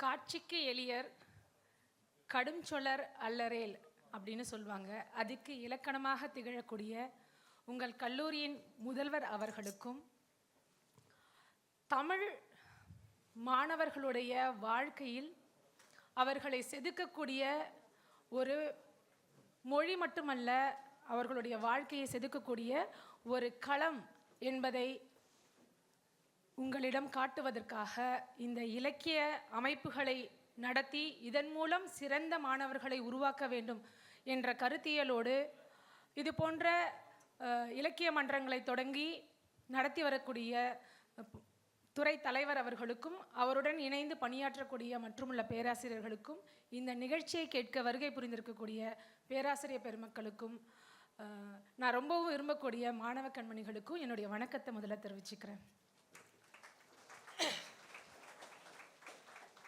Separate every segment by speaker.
Speaker 1: காட்சிக்கு எளியர் கடும் சொலர் அல்லரேல் அப்படின்னு சொல்லுவாங்க. அதுக்கு இலக்கணமாக திகழக்கூடிய உங்கள் கல்லூரியின் முதல்வர் அவர்களுக்கும், தமிழ் மாணவர்களுடைய வாழ்க்கையில் அவர்களை செதுக்கக்கூடிய ஒரு மொழி மட்டுமல்ல, அவர்களுடைய வாழ்க்கையை செதுக்கக்கூடிய ஒரு களம் என்பதை உங்களிடம் காட்டுவதற்காக இந்த இலக்கிய அமைப்புகளை நடத்தி இதன் மூலம் சிறந்த மாணவர்களை உருவாக்க வேண்டும் என்ற கருத்தியலோடு இது போன்ற இலக்கிய மன்றங்களை தொடங்கி நடத்தி வரக்கூடிய துறை தலைவர் அவர்களுக்கும், அவருடன் இணைந்து பணியாற்றக்கூடிய மற்றுமுள்ள பேராசிரியர்களுக்கும், இந்த நிகழ்ச்சியை கேட்க வருகை புரிந்திருக்கக்கூடிய பேராசிரியர் பெருமக்களுக்கும், நான் ரொம்பவும் விரும்பக்கூடிய மாணவ கண்மணிகளுக்கும் என்னுடைய வணக்கத்தை முதல்ல தெரிவிச்சுக்கிறேன்.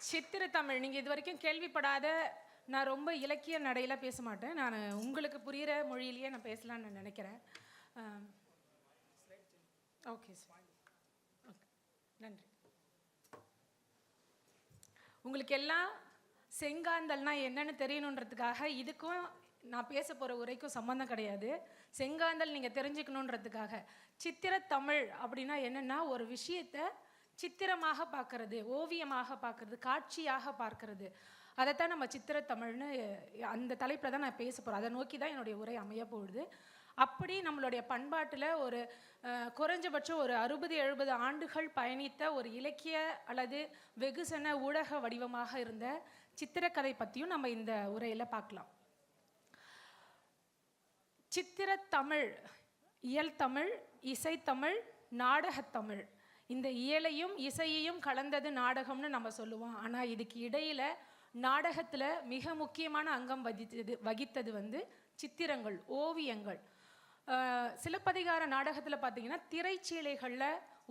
Speaker 1: சித்திர தமிழ் நீங்கள் இது வரைக்கும் கேள்விப்படாத, நான் ரொம்ப இலக்கிய நடையில் பேச மாட்டேன். நான் உங்களுக்கு புரிகிற மொழியிலேயே நான் பேசலான்னு நான் நினைக்கிறேன். ஓகே சார், ஓகே, நன்றி. உங்களுக்கு எல்லாம் செங்காந்தல்னா என்னன்னு தெரியணுன்றதுக்காக இதுக்கும் நான் பேச போகிற உரைக்கும் சம்மந்தம் கிடையாது. செங்காந்தல் நீங்கள் தெரிஞ்சுக்கணுன்றதுக்காக. சித்திர தமிழ் அப்படின்னா என்னென்னா, ஒரு விஷயத்தை சித்திரமாக பார்க்கறது, ஓவியமாக பார்க்கறது, காட்சியாக பார்க்கறது. அதைத்தான் நம்ம சித்திர தமிழ்னு அந்த தலைப்பில் தான் நான் பேச போகிறேன். அதை நோக்கி தான் என்னுடைய உரை அமைய போகுது. அப்படி நம்மளுடைய பண்பாட்டில் ஒரு குறைஞ்சபட்சம் ஒரு 60-70 ஆண்டுகள் பயணித்த ஒரு இலக்கிய அல்லது வெகுசன ஊடக வடிவமாக இருந்த சித்திரக்கதை பற்றியும் நம்ம இந்த உரையில் பார்க்கலாம். சித்திரத்தமிழ், இயல் தமிழ், இசைத்தமிழ், நாடகத்தமிழ். இந்த இயலையும் இசையையும் கலந்தது நாடகம்னு நம்ம சொல்லுவோம். ஆனால் இதுக்கு இடையில் நாடகத்தில் மிக முக்கியமான அங்கம் வகித்தது வந்து சித்திரங்கள், ஓவியங்கள். சிலப்பதிகார நாடகத்தில் பார்த்தீங்கன்னா திரைச்சீலைகளில்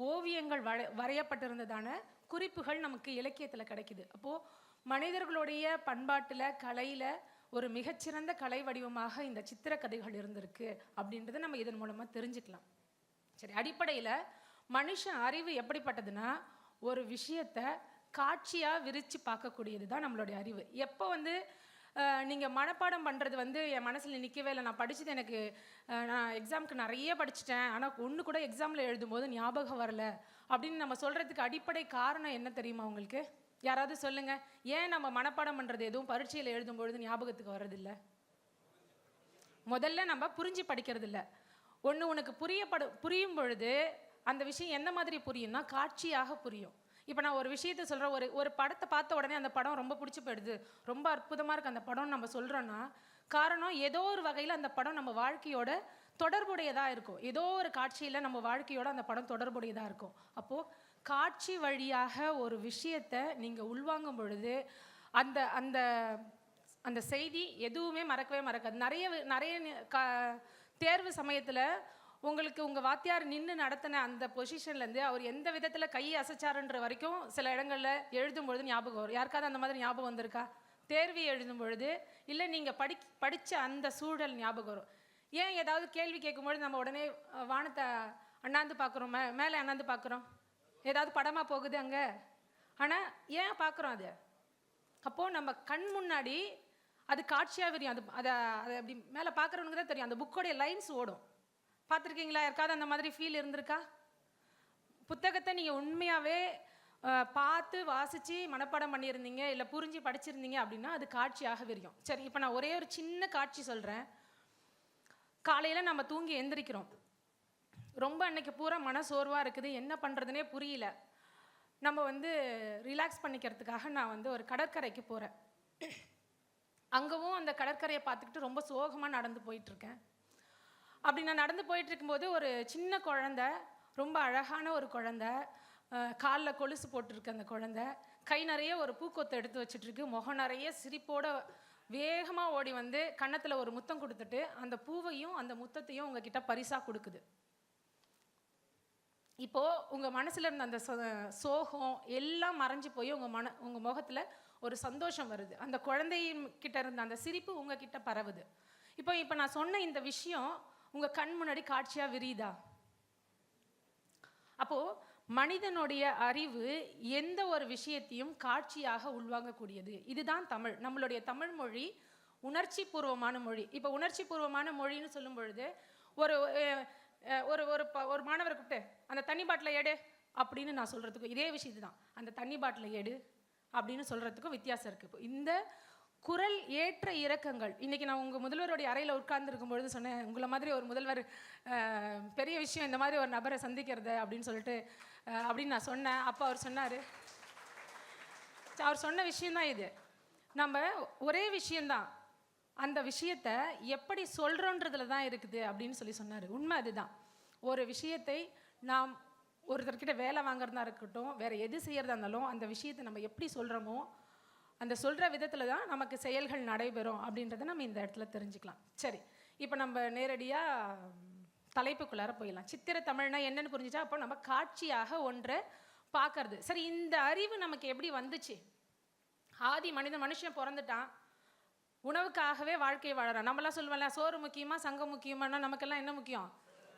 Speaker 1: ஓவியங்கள் வரையப்பட்டிருந்ததான குறிப்புகள் நமக்கு இலக்கியத்தில் கிடைக்குது. அப்போது மனிதர்களுடைய பண்பாட்டில், கலையில் ஒரு மிகச்சிறந்த கலை வடிவமாக இந்த சித்திரக்கதைகள் இருந்திருக்கு அப்படின்றத நம்ம இதன் மூலமாக தெரிஞ்சுக்கலாம். சரி, அடிப்படையில் மனுஷன் அறிவு எப்படிப்பட்டதுன்னா, ஒரு விஷயத்தை காட்சியாக விரித்து பார்க்கக்கூடியது தான் நம்மளுடைய அறிவு. எப்போ வந்து நீங்கள் மனப்பாடம் பண்ணுறது வந்து என் மனசில் நிற்கவே இல்லை, நான் படித்தது எனக்கு, நான் எக்ஸாமுக்கு நிறைய படிச்சுட்டேன், ஆனால் ஒன்று கூட எக்ஸாமில் எழுதும்போது ஞாபகம் வரல அப்படின்னு நம்ம சொல்கிறதுக்கு அடிப்படை காரணம் என்ன தெரியுமா உங்களுக்கு? யாராவது சொல்லுங்கள். ஏன் நம்ம மனப்பாடம் பண்ணுறது எதுவும் பரீட்சையில் எழுதும்பொழுது ஞாபகத்துக்கு வர்றதில்லை? முதல்ல நம்ம புரிஞ்சு படிக்கிறது இல்லை. ஒன்று உனக்கு புரியும் பொழுது அந்த விஷயம் எந்த மாதிரி புரியும்னா காட்சியாக புரியும். இப்போ நான் ஒரு விஷயத்தை சொல்கிறேன், ஒரு படத்தை பார்த்த உடனே அந்த படம் ரொம்ப பிடிச்சி போயிடுது, ரொம்ப அற்புதமாக இருக்குது அந்த படம் நம்ம சொல்கிறோன்னா, காரணம் ஏதோ ஒரு வகையில் அந்த படம் நம்ம வாழ்க்கையோட தொடர்புடையதாக இருக்கும். ஏதோ ஒரு காட்சியில் நம்ம வாழ்க்கையோட அந்த படம் தொடர்புடையதாக இருக்கும். அப்போது காட்சி வழியாக ஒரு விஷயத்தை நீங்கள் உள்வாங்கும் பொழுது அந்த அந்த அந்த செய்தி எதுவுமே மறக்கவே மறக்காது. நிறைய தேர்வு சமயத்தில் உங்களுக்கு உங்கள் வாத்தியார் நின்று நடத்தின அந்த பொசிஷன்லேருந்து அவர் எந்த விதத்தில் கையை அசைச்சாருன்ற வரைக்கும் சில இடங்களில் எழுதும் பொழுது ஞாபகம் வரும். யாருக்காவது அந்த மாதிரி ஞாபகம் வந்திருக்கா? தேர்வு எழுதும் பொழுது இல்லை நீங்கள் படித்த அந்த சூழல் ஞாபகம் வரும். ஏன் ஏதாவது கேள்வி கேட்கும்பொழுது நம்ம உடனே வானத்தை அண்ணாந்து பார்க்குறோம், மேலே அண்ணாந்து பார்க்குறோம், ஏதாவது படமாக போகுது அங்கே, ஆனால் ஏன் பார்க்குறோம் அது? அப்போது நம்ம கண் முன்னாடி அது காட்சியாக விரியும். அதை அப்படி மேலே பார்க்குறவனுக்கு தான் தெரியும். அந்த புக்கோடைய லைன்ஸ் ஓடும். பார்த்துருக்கீங்களா? யாருக்காவது அந்த மாதிரி ஃபீல் இருந்திருக்கா? புத்தகத்தை நீங்கள் உண்மையாகவே பார்த்து வாசித்து மனப்பாடம் பண்ணியிருந்தீங்க, இல்லை புரிஞ்சு படிச்சிருந்தீங்க அப்படின்னா அது காட்சியாக விரியும். சரி, இப்போ நான் ஒரே ஒரு சின்ன காட்சி சொல்கிறேன். காலையில் நம்ம தூங்கி எந்திரிக்கிறோம், ரொம்ப அன்னைக்கு பூரா மன சோர்வாக இருக்குது, என்ன பண்ணுறதுனே புரியல. நம்ம வந்து ரிலாக்ஸ் பண்ணிக்கிறதுக்காக நான் வந்து ஒரு கடற்கரைக்கு போகிறேன். அங்கேவும் அந்த கடற்கரையை பார்த்துக்கிட்டு ரொம்ப சோகமாக நடந்து போயிட்டுருக்கேன். அப்படி நான் நடந்து போயிட்டு இருக்கும்போது ஒரு சின்ன குழந்தை, ரொம்ப அழகான ஒரு குழந்தை, காலில் கொலுசு போட்டிருக்கு. அந்த குழந்தை கை நிறைய ஒரு பூக்கொத்தை எடுத்து வச்சுட்ருக்கு, முகம் நிறைய சிரிப்போட வேகமாக ஓடி வந்து கன்னத்தில் ஒரு முத்தம் கொடுத்துட்டு அந்த பூவையும் அந்த முத்தத்தையும் உங்ககிட்ட பரிசாக கொடுக்குது. இப்போது உங்கள் மனசில் இருந்த அந்த சோகம் எல்லாம் மறைஞ்சு போய் உங்கள் முகத்தில் ஒரு சந்தோஷம் வருது. அந்த குழந்தைகிட்ட இருந்த அந்த சிரிப்பு உங்ககிட்ட பரவுது. இப்போ நான் சொன்ன இந்த விஷயம் உங்கள் கண் முன்னாடி காட்சியாக விரியுதா? அப்போது மனிதனுடைய அறிவு எந்த ஒரு விஷயத்தையும் காட்சியாக உள்வாங்கக்கூடியது. இதுதான் தமிழ். நம்மளுடைய தமிழ் மொழி உணர்ச்சி பூர்வமான மொழி. இப்போ உணர்ச்சி பூர்வமான மொழின்னு சொல்லும் பொழுது ஒரு ஒரு ஒரு மாணவரை கூப்பிட்டு அந்த தண்ணி பாட்டிலை எடு அப்படின்னு நான் சொல்கிறதுக்கும் இதே விஷயத்து தான். அந்த தண்ணி பாட்டிலை எடு அப்படின்னு சொல்கிறதுக்கும் வித்தியாசம் இருக்குது. இந்த குரல் ஏற்ற இறக்கங்கள். இன்றைக்கி நான் உங்கள் முதல்வருடைய அறையில் உட்கார்ந்துருக்கும் பொழுது சொன்னேன், உங்களை மாதிரி ஒரு முதல்வர் பெரிய விஷயம் இந்த மாதிரி ஒரு நபரை சந்திக்கிறது அப்படின்னு சொல்லிட்டு அப்படின்னு நான் சொன்னேன். அப்போ அவர் சொன்னார், அவர் சொன்ன விஷயந்தான் இது. நம்ம ஒரே விஷயந்தான், அந்த விஷயத்தை எப்படி சொல்கிறோன்றதுல தான் இருக்குது அப்படின்னு சொன்னார். உண்மை அதுதான். ஒரு விஷயத்தை நாம் ஒருத்தர்கிட்ட வேலை வாங்குறதா இருக்கட்டும், வேறு எது செய்கிறதா இருந்தாலும் அந்த விஷயத்தை நம்ம எப்படி சொல்கிறோமோ அந்த சொல்கிற விதத்தில் தான் நமக்கு செயல்கள் நடைபெறும் அப்படின்றத நம்ம இந்த இடத்துல தெரிஞ்சுக்கலாம். சரி, இப்போ நம்ம நேரடியாக தலைப்புக்குள்ளார போயிடலாம். சித்திர தமிழ்னா என்னன்னு புரிஞ்சுச்சா? அப்போ நம்ம காட்சியாக ஒன்றை பார்க்கறது. சரி, இந்த அறிவு நமக்கு எப்படி வந்துச்சு? ஆதி மனுஷன் பிறந்துட்டான், உணவுக்காகவே வாழ்க்கையை வாழறான். நம்மளாம் சொல்லுவோம்ல, சோறு முக்கியமா சங்கம் முக்கியமானா நமக்கெல்லாம் என்ன முக்கியம்?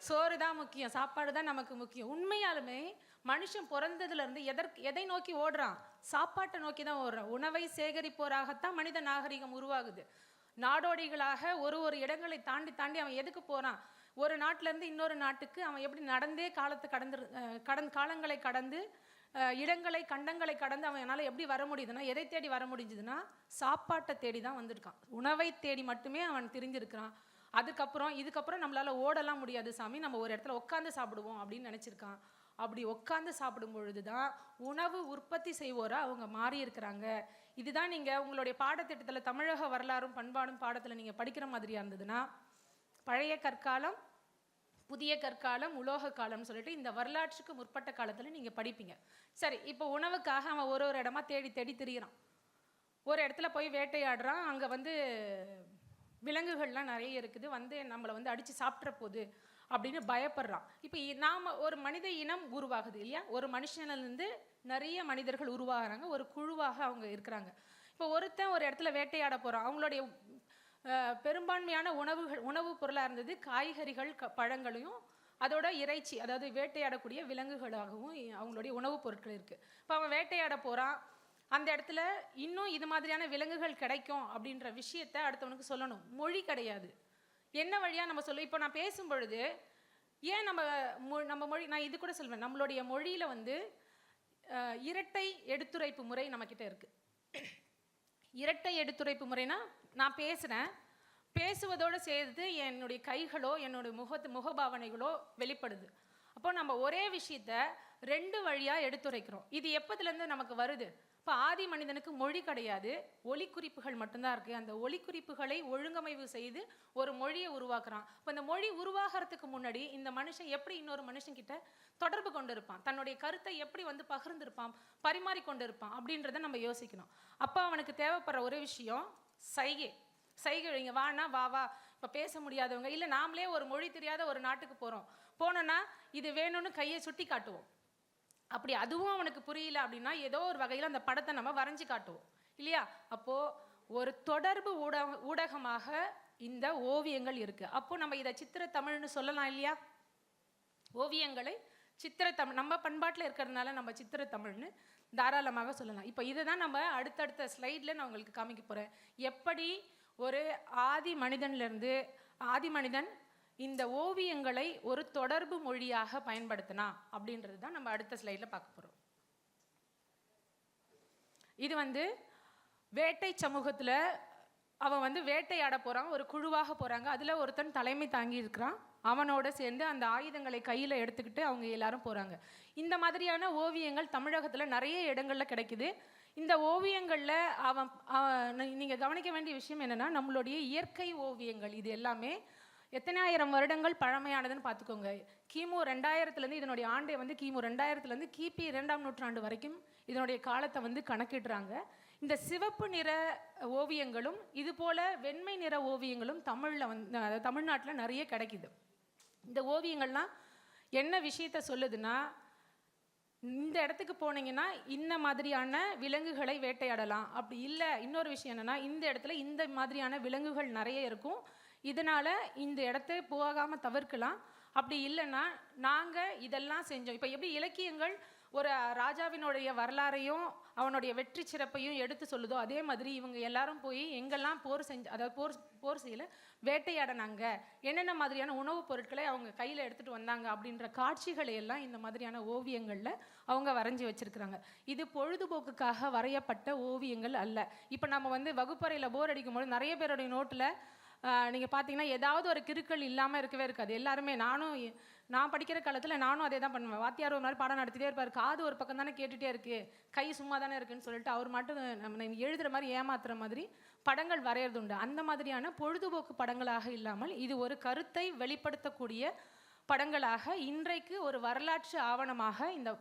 Speaker 1: சோறு தான் முக்கியம், சாப்பாடு தான் நமக்கு முக்கியம். உண்மையாலுமே மனுஷன் பிறந்ததுலேருந்து எதை நோக்கி ஓடுறான்? சாப்பாட்டை நோக்கி தான் ஓடுறான். உணவை சேகரிப்போராகத்தான் மனித நாகரிகம் உருவாகுது. நாடோடிகளாக ஒரு இடங்களை தாண்டி அவன் எதுக்கு போகிறான்? ஒரு நாட்டிலேருந்து இன்னொரு நாட்டுக்கு அவன் எப்படி நடந்தே காலங்களை கடந்து இடங்களை கண்டங்களை கடந்து அவனால் எப்படி வர முடியுதுன்னா, எதை தேடி வர முடிஞ்சுதுன்னா சாப்பாட்டை தேடி தான் வந்திருக்கான். உணவை தேடி மட்டுமே அவன் தெரிஞ்சிருக்கிறான். இதுக்கப்புறம் நம்மளால் ஓடலாம் முடியாது சாமி, நம்ம ஒரு இடத்துல உட்காந்து சாப்பிடுவோம் அப்படின்னு நினச்சிருக்கான். அப்படி உட்காந்து சாப்பிடும் பொழுது தான் உணவு உற்பத்தி செய்வோராக அவங்க மாறி இருக்கிறாங்க. இதுதான் நீங்கள் உங்களுடைய பாடத்திட்டத்தில் தமிழக வரலாறும் பண்பாடும் பாடத்தில் நீங்கள் படிக்கிற மாதிரியாக இருந்ததுன்னா, பழைய கற்காலம், புதிய கற்காலம், உலோக காலம்னு சொல்லிட்டு இந்த வரலாற்றுக்கு முற்பட்ட காலத்தில் நீங்கள் படிப்பீங்க. சரி, இப்போ உணவுக்காக அவன் ஒரு இடமா தேடி திரிகிறான். ஒரு இடத்துல போய் வேட்டையாடுறான். அங்கே விலங்குகள்லாம் நிறைய இருக்குது, நம்மளை அடித்து சாப்பிட்ற போகுது அப்படின்னு பயப்படுறான். இப்போ நாம் ஒரு மனித இனம் உருவாகுது இல்லையா? ஒரு மனுஷனிலிருந்து நிறைய மனிதர்கள் உருவாகிறாங்க, ஒரு குழுவாக அவங்க இருக்கிறாங்க. இப்போ ஒருத்தன் ஒரு இடத்துல வேட்டையாட போகிறான். அவங்களுடைய பெரும்பான்மையான உணவு பொருளாக இருந்தது காய்கறிகள், பழங்களையும் அதோட இறைச்சி, அதாவது வேட்டையாடக்கூடிய விலங்குகளாகவும் அவங்களுடைய உணவுப் பொருட்கள் இருக்குது. இப்போ அவன் வேட்டையாட போகிறான். அந்த இடத்துல இன்னும் இது மாதிரியான விலங்குகள் கிடைக்கும் அப்படின்ற விஷயத்தை அடுத்தவனுக்கு சொல்லணும். மொழி கிடையாது. என்ன வழியாக நம்ம சொல்லுவோம்? இப்போ நான் பேசும் பொழுது ஏன் நம்ம மொழி, நான் இது கூட சொல்வேன், நம்மளுடைய மொழியில் இரட்டை எடுத்துரைப்பு முறை நம்மக்கிட்ட இருக்குது. இரட்டை எடுத்துரைப்பு முறைனா, நான் பேசுகிறேன், பேசுவதோடு சேர்த்து என்னுடைய கைகளோ என்னுடைய முகபாவனைகளோ வெளிப்படுது. அப்போ நம்ம ஒரே விஷயத்த 2 வழியாக எடுத்துரைக்கிறோம். இது எப்போதுலேருந்து நமக்கு வருது? இப்போ ஆதி மனிதனுக்கு மொழி கிடையாது, ஒலிக்குறிப்புகள் மட்டும்தான் இருக்குது. அந்த ஒலிக்குறிப்புகளை ஒழுங்கமைவு செய்து ஒரு மொழியை உருவாக்குறான். இப்போ இந்த மொழி உருவாகிறதுக்கு முன்னாடி இந்த மனுஷன் எப்படி இன்னொரு மனுஷன்கிட்ட தொடர்பு கொண்டு இருப்பான், தன்னுடைய கருத்தை எப்படி பகிர்ந்திருப்பான், பரிமாறிக்கொண்டு இருப்பான் அப்படின்றத நம்ம யோசிக்கணும். அப்போ அவனுக்கு தேவைப்படுற ஒரு விஷயம் சைகை. இங்கே வானா வா. இப்போ பேச முடியாதவங்க, இல்லை நாமளே ஒரு மொழி தெரியாத ஒரு நாட்டுக்கு போனோன்னா இது வேணும்னு கையை சுட்டி காட்டுவோம். அப்படி அதுவும் அவனுக்கு புரியல அப்படின்னா ஏதோ ஒரு வகையில் அந்த படத்தை நம்ம வரைஞ்சி காட்டுவோம் இல்லையா? அப்போது ஒரு தொடர்பு ஊடகமாக இந்த ஓவியங்கள் இருக்குது. அப்போது நம்ம இதை சித்திர தமிழ்னு சொல்லலாம் இல்லையா? ஓவியங்களை சித்திர தமிழ், நம்ம பண்பாட்டில் இருக்கிறதுனால நம்ம சித்திர தமிழ்னு தாராளமாக சொல்லலாம். இப்போ இதை தான் நம்ம அடுத்தடுத்த ஸ்லைடில் நான் உங்களுக்கு காமிக்க போகிறேன். எப்படி ஒரு ஆதி மனிதன் இந்த ஓவியங்களை ஒரு தொடர்பு மொழியாக பயன்படுத்தினா அப்படின்றது தான் நம்ம அடுத்த ஸ்லைடில் பார்க்க போகிறோம். இது வேட்டை சமூகத்தில் அவன் வேட்டையாட போகிறான், ஒரு குழுவாக போகிறாங்க. அதில் ஒருத்தன் தலைமை தாங்கி இருக்கிறான். அவனோட சேர்ந்து அந்த ஆயுதங்களை கையில் எடுத்துக்கிட்டு அவங்க எல்லாரும் போகிறாங்க. இந்த மாதிரியான ஓவியங்கள் தமிழகத்தில் நிறைய இடங்களில் கிடைக்குது. இந்த ஓவியங்களில் நீங்கள் கவனிக்க வேண்டிய விஷயம் என்னென்னா, நம்மளுடைய இயற்கை ஓவியங்கள் இது எல்லாமே எத்தனை ஆயிரம் வருடங்கள் பழமையானதுன்னு பார்த்துக்கோங்க. கிமு 2000 இதனுடைய ஆண்டை கிமு 2000 கிபி 2ஆம் நூற்றாண்டு வரைக்கும் இதனுடைய காலத்தை கணக்கிடுறாங்க. இந்த சிவப்பு நிற ஓவியங்களும் இது போல வெண்மை நிற ஓவியங்களும் தமிழ்நாட்டில் நிறைய கிடைக்குது. இந்த ஓவியங்கள்லாம் என்ன விஷயத்த சொல்லுதுன்னா, இந்த இடத்துக்கு போனீங்கன்னா இந்த மாதிரியான விலங்குகளை வேட்டையாடலாம். அப்படி இல்லை, இன்னொரு விஷயம் என்னென்னா, இந்த இடத்துல இந்த மாதிரியான விலங்குகள் நிறைய இருக்கும், இதனால் இந்த இடத்த போகாமல் தவிர்க்கலாம். அப்படி இல்லைன்னா நாங்கள் இதெல்லாம் செஞ்சோம். இப்போ எப்படி இலக்கியங்கள் ஒரு ராஜாவினுடைய வரலாறையும் அவனுடைய வெற்றி சிறப்பையும் எடுத்து சொல்லுதோ, அதே மாதிரி இவங்க எல்லாரும் போய் எங்கெல்லாம் போர் செஞ்சு, அதாவது போர் செய்யல, வேட்டையாடினாங்க, என்னென்ன மாதிரியான உணவுப் பொருட்களை அவங்க கையில் எடுத்துகிட்டு வந்தாங்க அப்படின்ற காட்சிகளை எல்லாம் இந்த மாதிரியான ஓவியங்களில் அவங்க வரைஞ்சி வச்சுருக்குறாங்க. இது பொழுதுபோக்குக்காக வரையப்பட்ட ஓவியங்கள் அல்ல. இப்போ நம்ம வகுப்பறையில் போர் அடிக்கும்போது நிறைய பேருடைய நோட்டில் நீங்கள் பார்த்தீங்கன்னா ஏதாவது ஒரு கிறுக்கள் இல்லாமல் இருக்கவே இருக்காது. எல்லாருமே, நான் படிக்கிற காலத்தில் நானும் அதே தான் பண்ணுவேன். வாத்தியார் ஒரு மாதிரி பாடம் நடத்திட்டே இருப்பார், காது ஒரு பக்கம் தானே கேட்டுகிட்டே இருக்குது, கை சும்மா தானே இருக்குன்னு சொல்லிட்டு அவர் மட்டும் நம்ம எழுதுகிற மாதிரி ஏமாத்துற மாதிரி படங்கள் வரைகிறது உண்டு. அந்த மாதிரியான பொழுதுபோக்கு படங்களாக இல்லாமல் இது ஒரு கருத்தை வெளிப்படுத்தக்கூடிய படங்களாக இன்றைக்கு ஒரு வரலாற்று ஆவணமாக இந்த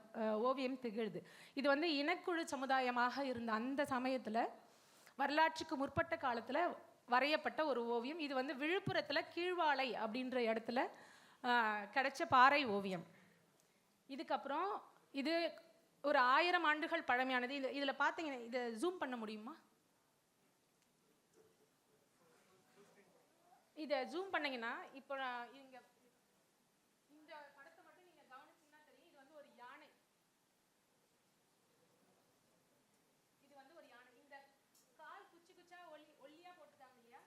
Speaker 1: ஓவியம் திகழுது. இது இனக்குழு சமுதாயமாக இருந்த அந்த சமயத்தில், வரலாற்றுக்கு முற்பட்ட காலத்தில் வரையப்பட்ட ஒரு ஓவியம். இது விழுப்புரத்தில் கீழ்வாலை அப்படின்ற இடத்துல கிடைச்ச பாறை ஓவியம். இதுக்கப்புறம் இது ஒரு 1000 ஆண்டுகள் பழமையானது. இதில் பார்த்தீங்கன்னா, இதை ஜூம் பண்ண முடியுமா? இதை ஜூம் பண்ணீங்கன்னா இப்போ இங்க இந்த படத்தை மட்டும் நீங்க கவனிச்சீங்கன்னா தெரியும். இது ஒரு யானை. இது ஒரு யானை. இந்த கால் குச்சி குச்சா ஒல்லியா போட்டுட்டாங்க இல்லையா?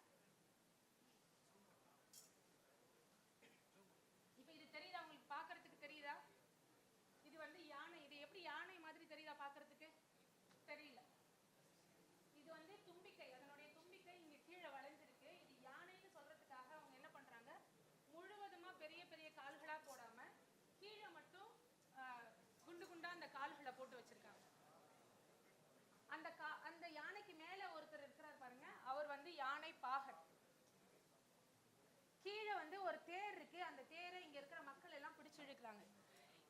Speaker 1: இப்போ இது தெரியுதா உங்களுக்கு? பார்க்கறதுக்கு தெரியுதா? இது யானை. இது எப்படி யானை மாதிரி தெரியுதா பார்க்கறதுக்கு? தெரியல. இது தும்பிக்கை. அதனுடைய தும்பிக்கை இங்க கீழே வளைஞ்சிருக்கு. இது யானைன்னு சொல்றதுக்காக அவங்க என்ன பண்றாங்க, முழுவதுமா பெரிய பெரிய கால்களா போடாம கீழே மட்டும் குண்டு குண்டா அந்த கால்களை போட்டு வச்சிருக்காங்க. அந்த யானைக்கு மேல ஒருத்தர் இருக்கிறார் பாருங்க, அவர் யானை பாகன். கீழே ஒரு தேர் இருக்கு, அந்த தேரை இங்க இருக்கிற மக்கள் எல்லாம் பிடிச்சு இழுக்கிறாங்க.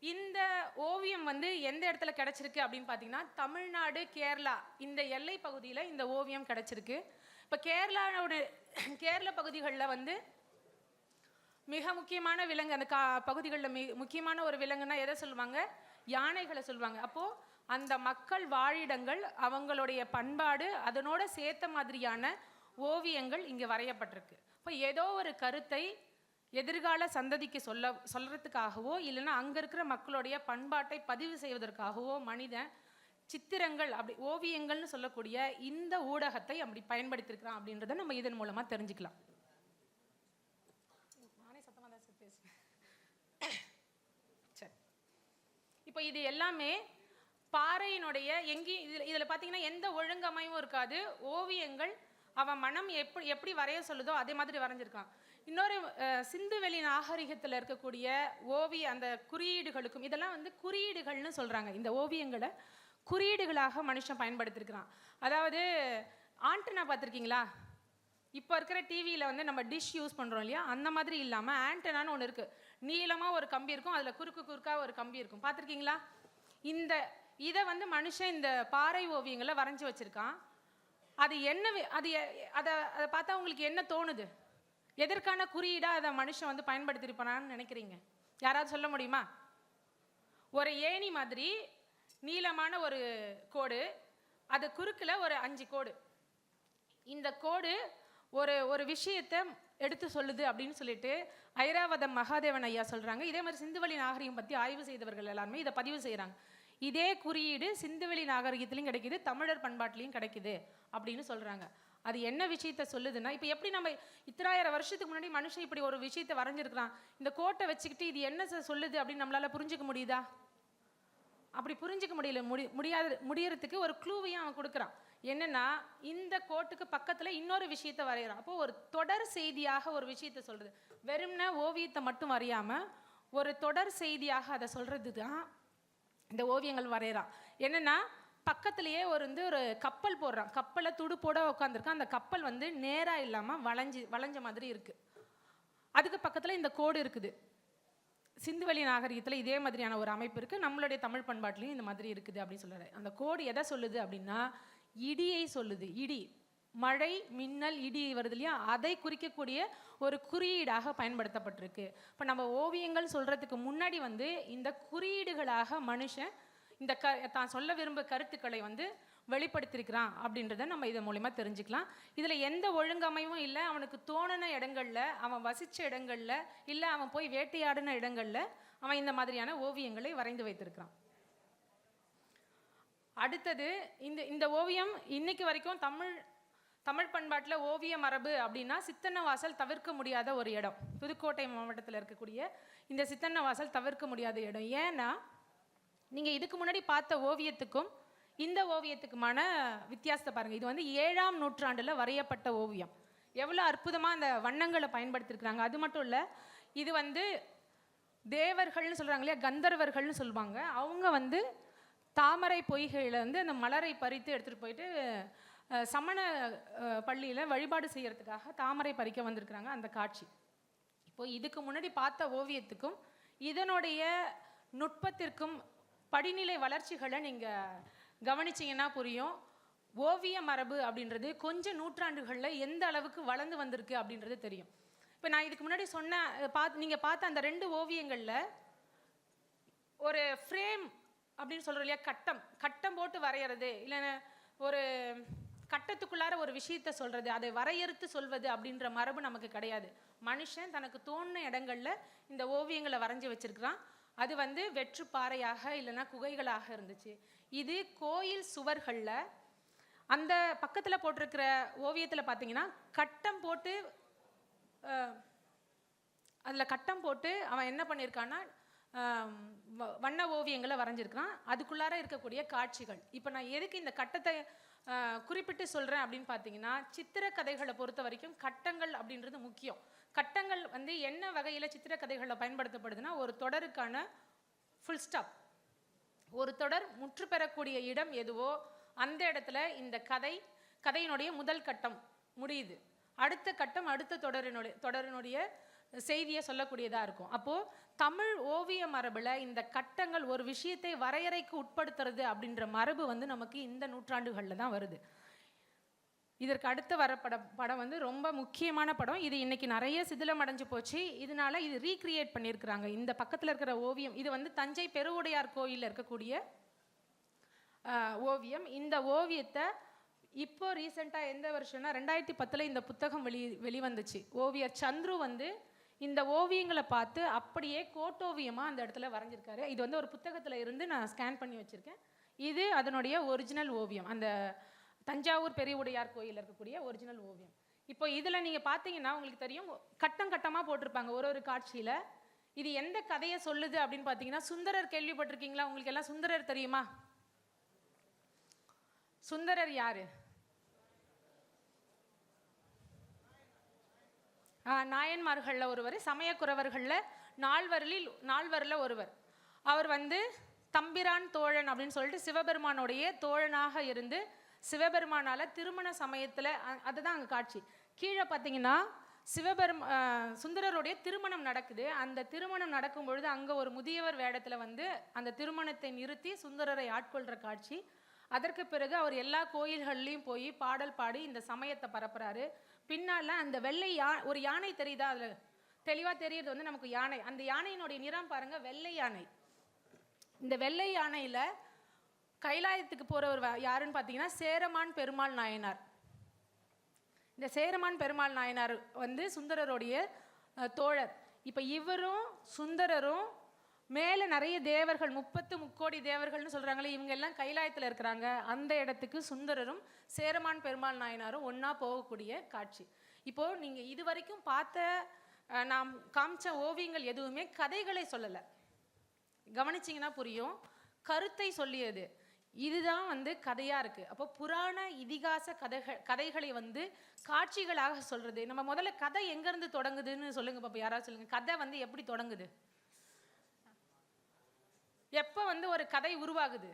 Speaker 1: இந்த ஓவியம் எந்த இடத்துல கிடைச்சிருக்கு அப்படின்னு பார்த்தீங்கன்னா, தமிழ்நாடு, கேரளா இந்த எல்லை பகுதியில் இந்த ஓவியம் கிடைச்சிருக்கு. இப்போ கேரள பகுதிகளில் மிக முக்கியமான விலங்கு, அந்த பகுதிகளில் முக்கியமான ஒரு விலங்குன்னா எதை சொல்லுவாங்க? யானைகளை சொல்லுவாங்க. அப்போது அந்த மக்கள் வாழிடங்கள், அவங்களுடைய பண்பாடு, அதனோட சேர்த்த மாதிரியான ஓவியங்கள் இங்கே வரையப்பட்டிருக்கு. இப்போ ஏதோ ஒரு கருத்தை எதிர்கால சந்ததிக்கு சொல்றதுக்காகவோ இல்லைன்னா அங்கே இருக்கிற மக்களுடைய பண்பாட்டை பதிவு செய்வதற்காகவோ மனிதன் சித்திரங்கள், அப்படி ஓவியங்கள்னு சொல்லக்கூடிய இந்த ஊடகத்தை அப்படி பயன்படுத்தியிருக்கிறான் அப்படின்றத நம்ம இதன் மூலமாக தெரிஞ்சுக்கலாம். நானே சத்தமாக தான் பேசுகிறேன். சரி, இப்போ இது எல்லாமே பாறையினுடைய எங்கேயும் இதில் பார்த்தீங்கன்னா எந்த ஒழுங்கமையும் இருக்காது. ஓவியங்கள் அவன் மனம் எப்படி வரைய சொல்லுதோ அதே மாதிரி வரைஞ்சிருக்கான். இன்னொரு சிந்துவெளி நாகரிகத்தில் இருக்கக்கூடிய அந்த குறியீடுகளுக்கும், இதெல்லாம் குறியீடுகள்னு சொல்கிறாங்க. இந்த ஓவியங்களை குறியீடுகளாக மனுஷன் பயன்படுத்தியிருக்கிறான். அதாவது ஆண்டனா பார்த்துருக்கீங்களா? இப்போ இருக்கிற டிவியில் நம்ம டிஷ் யூஸ் பண்ணுறோம் இல்லையா, அந்த மாதிரி இல்லாமல் ஆண்டனான்னு ஒன்று இருக்குது. நீளமாக ஒரு கம்பி இருக்கும், அதில் குறுக்காக ஒரு கம்பி இருக்கும். பார்த்துருக்கீங்களா? இதை மனுஷன் இந்த பாறை ஓவியங்களை வரைஞ்சி வச்சுருக்கான். அது என்ன, அதை பார்த்தா உங்களுக்கு என்ன தோணுது? எதற்கான குறியீடாக அதை மனுஷன் பயன்படுத்தியிருப்பானான்னு நினைக்கிறீங்க? யாராவது சொல்ல முடியுமா? ஒரு ஏணி மாதிரி நீளமான ஒரு கோடு, அது குறுக்கில் ஒரு 5 கோடு. இந்த கோடு ஒரு விஷயத்தை எடுத்து சொல்லுது அப்படின்னு சொல்லிட்டு ஐராவதம் மகாதேவன் ஐயா சொல்கிறாங்க. இதே மாதிரி சிந்துவெளி நாகரிகம் பற்றி ஆய்வு செய்தவர்கள் எல்லாருமே இதை பதிவு செய்கிறாங்க. இதே குறியீடு சிந்துவெளி நாகரிகத்திலையும் கிடைக்குது, தமிழர் பண்பாட்டிலையும் கிடைக்குது அப்படின்னு சொல்கிறாங்க. அது என்ன விஷயத்த சொல்லுதுன்னா, இப்போ எப்படி நம்ம 1000 வருஷத்துக்கு முன்னாடி மனுஷன் இப்படி ஒரு விஷயத்தை வரைஞ்சிருக்கிறான், இந்த கோட்டை வச்சுக்கிட்டு இது என்ன சொல்லுது அப்படின்னு நம்மளால புரிஞ்சுக்க முடியுதா? அப்படி புரிஞ்சிக்க முடியறதுக்கு ஒரு க்ளூவையும் அவன் கொடுக்குறான். என்னன்னா, இந்த கோட்டுக்கு பக்கத்தில் இன்னொரு விஷயத்தை வரைகிறான். அப்போது ஒரு தொடர் செய்தியாக ஒரு விஷயத்தை சொல்கிறது. வெறும்ன ஓவியத்தை மட்டும் வரையாமல் ஒரு தொடர் செய்தியாக அதை சொல்கிறது தான் இந்த ஓவியங்கள் வரைகிறான். என்னென்னா, பக்கத்துலேயே ஒரு கப்பல் போடுறான். கப்பலை துடுப்போட உட்காந்துருக்கான். அந்த கப்பல் நேராக இல்லாமல் வளைஞ்ச மாதிரி இருக்குது. அதுக்கு பக்கத்தில் இந்த கோடு இருக்குது. சிந்துவெளி நாகரிகத்தில் இதே மாதிரியான ஒரு அமைப்பு இருக்குது. நம்மளுடைய தமிழ் பண்பாட்டிலையும் இந்த மாதிரி இருக்குது அப்படின்னு சொல்கிறாரு. அந்த கோடு எதை சொல்லுது அப்படின்னா, இடியை சொல்லுது. இடி, மழை, மின்னல், இடி வருது இல்லையா, அதை குறிக்கக்கூடிய ஒரு குறியீடாக பயன்படுத்தப்பட்டிருக்கு. இப்போ நம்ம ஓவியங்கள் சொல்கிறதுக்கு முன்னாடி இந்த குறியீடுகளாக மனுஷன் இந்த தான் சொல்ல விரும்ப கருத்துக்களை வெளிப்படுத்தியிருக்கிறான் அப்படின்றத நம்ம இதன் மூலிமா தெரிஞ்சுக்கலாம். இதில் எந்த ஒழுங்கமைவும் இல்லை. அவனுக்கு தோணின இடங்களில், அவன் வசித்த இடங்களில், இல்லை அவன் போய் வேட்டையாடின இடங்களில் அவன் இந்த மாதிரியான ஓவியங்களை வரைந்து வைத்திருக்கிறான். அடுத்தது இந்த ஓவியம் இன்னைக்கு வரைக்கும் தமிழ் பண்பாட்டில் ஓவிய மரபு அப்படின்னா சித்தன்னவாசல் தவிர்க்க முடியாத ஒரு இடம். புதுக்கோட்டை மாவட்டத்தில் இருக்கக்கூடிய இந்த சித்தன்னவாசல் தவிர்க்க முடியாத இடம். ஏன்னா நீங்கள் இதுக்கு முன்னாடி பார்த்த ஓவியத்துக்கும் இந்த ஓவியத்துக்குமான வித்தியாசத்தை பாருங்கள். இது 7ஆம் நூற்றாண்டில் வரையப்பட்ட ஓவியம். எவ்வளோ அற்புதமாக அந்த வண்ணங்களை பயன்படுத்தியிருக்கிறாங்க. அது மட்டும் இல்லை, இது தேவர்கள்னு சொல்கிறாங்க இல்லையா, கந்தர்வர்கள்னு சொல்லுவாங்க. அவங்க தாமரை பொய்கையில் அந்த மலரை பறித்து எடுத்துகிட்டு போயிட்டு சமண பள்ளியில் வழிபாடு செய்கிறதுக்காக தாமரை பறிக்க வந்திருக்கிறாங்க. அந்த காட்சி இப்போது இதுக்கு முன்னாடி பார்த்த ஓவியத்துக்கும் இதனுடைய நுட்பத்திற்கும் படிநிலை வளர்ச்சிகளை நீங்கள் கவனிச்சிங்கன்னா புரியும். ஓவிய மரபு அப்படின்றது கொஞ்சம் நூற்றாண்டுகளில் எந்த அளவுக்கு வளர்ந்து வந்திருக்கு அப்படின்றது தெரியும். இப்போ நான் இதுக்கு முன்னாடி நீங்கள் பார்த்த அந்த 2 ஓவியங்களில் ஒரு ஃப்ரேம் அப்படின்னு சொல்கிறோம் இல்லையா, கட்டம் போட்டு வரைகிறது, இல்லைன்னா ஒரு கட்டத்துக்குள்ளார ஒரு விஷயத்த சொல்கிறது, அதை வரையறுத்து சொல்வது அப்படின்ற மரபு நமக்கு கிடையாது. மனுஷன் தனக்கு தோணுன இடங்களில் இந்த ஓவியங்களை வரைஞ்சி வச்சிருக்கிறான். அது வெற்றுப்பாறையாக இல்லைன்னா குகைகளாக இருந்துச்சு. இது கோயில் சுவர்களில் அந்த பக்கத்தில் போட்டிருக்கிற ஓவியத்தில் பார்த்தீங்கன்னா அதில் கட்டம் போட்டு அவன் என்ன பண்ணியிருக்கான்னா வண்ண ஓவியங்களை வரைஞ்சிருக்கிறான். அதுக்குள்ளார இருக்கக்கூடிய காட்சிகள். இப்போ நான் எதுக்கு இந்த கட்டத்தை குறிப்பிட்டு சொல்கிறேன் அப்படின்னு பார்த்தீங்கன்னா, சித்திரக்கதைகளை பொறுத்த வரைக்கும் கட்டங்கள் அப்படின்றது முக்கியம். கட்டங்கள் என்ன வகையில் சித்திரக்கதைகளில் பயன்படுத்தப்படுதுன்னா, ஒரு தொடருக்கான ஃபுல் ஸ்டாப், ஒரு தொடர் முற்று பெறக்கூடிய இடம் எதுவோ அந்த இடத்துல இந்த கதையினுடைய முதல் கட்டம் முடியுது. அடுத்த கட்டம் அடுத்த தொடரினுடைய செய்தியை சொல்லக்கூடியதாக இருக்கும். அப்போது தமிழ் ஓவிய மரபில் இந்த கட்டங்கள் ஒரு விஷயத்தை வரையறைக்கு உட்படுத்துறது அப்படின்ற மரபு நமக்கு இந்த நூற்றாண்டுகளில் தான் வருது. இதற்கு அடுத்து வர படம் ரொம்ப முக்கியமான படம். இது இன்னைக்கு நிறைய சிதிலம் அடைஞ்சு போச்சு. இதனால இது ரீக்ரியேட் பண்ணியிருக்கிறாங்க. இந்த பக்கத்தில் இருக்கிற ஓவியம் இது தஞ்சை பெருவுடையார் கோயிலில் இருக்கக்கூடிய ஓவியம். இந்த ஓவியத்தை இப்போ ரீசெண்டாக எந்த வருஷம்னா 2010 இந்த புத்தகம் வெளிவந்துச்சு. ஓவியர் சந்துரு இந்த ஓவியங்களை பார்த்து அப்படியே கோட்டோவியமாக அந்த இடத்துல வரைஞ்சிருக்காரு. இது ஒரு புத்தகத்தில் இருந்து நான் ஸ்கேன் பண்ணி வச்சுருக்கேன். இது அதனுடைய ஒரிஜினல் ஓவியம், அந்த தஞ்சாவூர் பெரியவுடையார் கோயிலில் இருக்கக்கூடிய ஒரிஜினல் ஓவியம். இப்போ இதில் நீங்கள் பார்த்தீங்கன்னா உங்களுக்கு தெரியும், கட்டம் கட்டமாக போட்டிருப்பாங்க ஒரு காட்சியில். இது எந்த கதையை சொல்லுது அப்படின்னு பார்த்தீங்கன்னா, சுந்தரர் கேள்விப்பட்டிருக்கீங்களா? உங்களுக்கு எல்லாம் சுந்தரர் தெரியுமா? சுந்தரர் யாரு? நாயன்மார்களில் ஒருவர், சமயக்குறவர்களில் நால்வரில் ஒருவர். அவர் தம்பிரான் தோழன் அப்படின்னு சொல்லிட்டு சிவபெருமானுடைய தோழனாக இருந்து சிவபெருமானால் திருமண சமயத்தில் அதுதான் அங்கே காட்சி. கீழே பார்த்தீங்கன்னா சுந்தரருடைய திருமணம் நடக்குது. அந்த திருமணம் நடக்கும் பொழுது அங்கே ஒரு முதியவர் வேடத்தில் அந்த திருமணத்தை நிறுத்தி சுந்தரரை ஆட்கொள்கிற காட்சி. அதற்கு பிறகு அவர் எல்லா கோயில்கள்லையும் போய் பாடல் பாடி இந்த சமயத்தை பரப்புறாரு. பின்னால் அந்த வெள்ளை ஒரு யானை தெரியுதா? அதில் தெளிவாக தெரியுது நமக்கு யானை. அந்த யானையினுடைய நிறம் பாருங்க, வெள்ளை யானை. இந்த வெள்ளை யானையில் கைலாயத்துக்கு போகிறவர் யாருன்னு பார்த்தீங்கன்னா சேரமான் பெருமாள் நாயனார். இந்த சேரமான் பெருமாள் நாயனார் சுந்தரருடைய தோழர். இப்போ இவரும் சுந்தரரும் மேலே நிறைய தேவர்கள், 30 முக்கோடி தேவர்கள்னு சொல்கிறாங்களே, இவங்க எல்லாம் கைலாயத்தில் இருக்கிறாங்க. அந்த இடத்துக்கு சுந்தரரும் சேரமான் பெருமாள் நாயனாரும் ஒன்றா போகக்கூடிய காட்சி. இப்போது நீங்கள் இது வரைக்கும் பார்த்த நாம் காமிச்ச ஓவியங்கள் எதுவுமே கதைகளை சொல்லலை. கவனிச்சிங்கன்னா புரியும், கருத்தை சொல்லியது. இதுதான் கதையாக இருக்குது. அப்போ புராண இதிகாச கதைகளை காட்சிகளாக சொல்கிறது. நம்ம முதல்ல கதை எங்கேருந்து தொடங்குதுன்னு சொல்லுங்க பாப்பா. யாராவது சொல்லுங்கள், கதை எப்படி தொடங்குது? எப்போ ஒரு கதை உருவாகுது?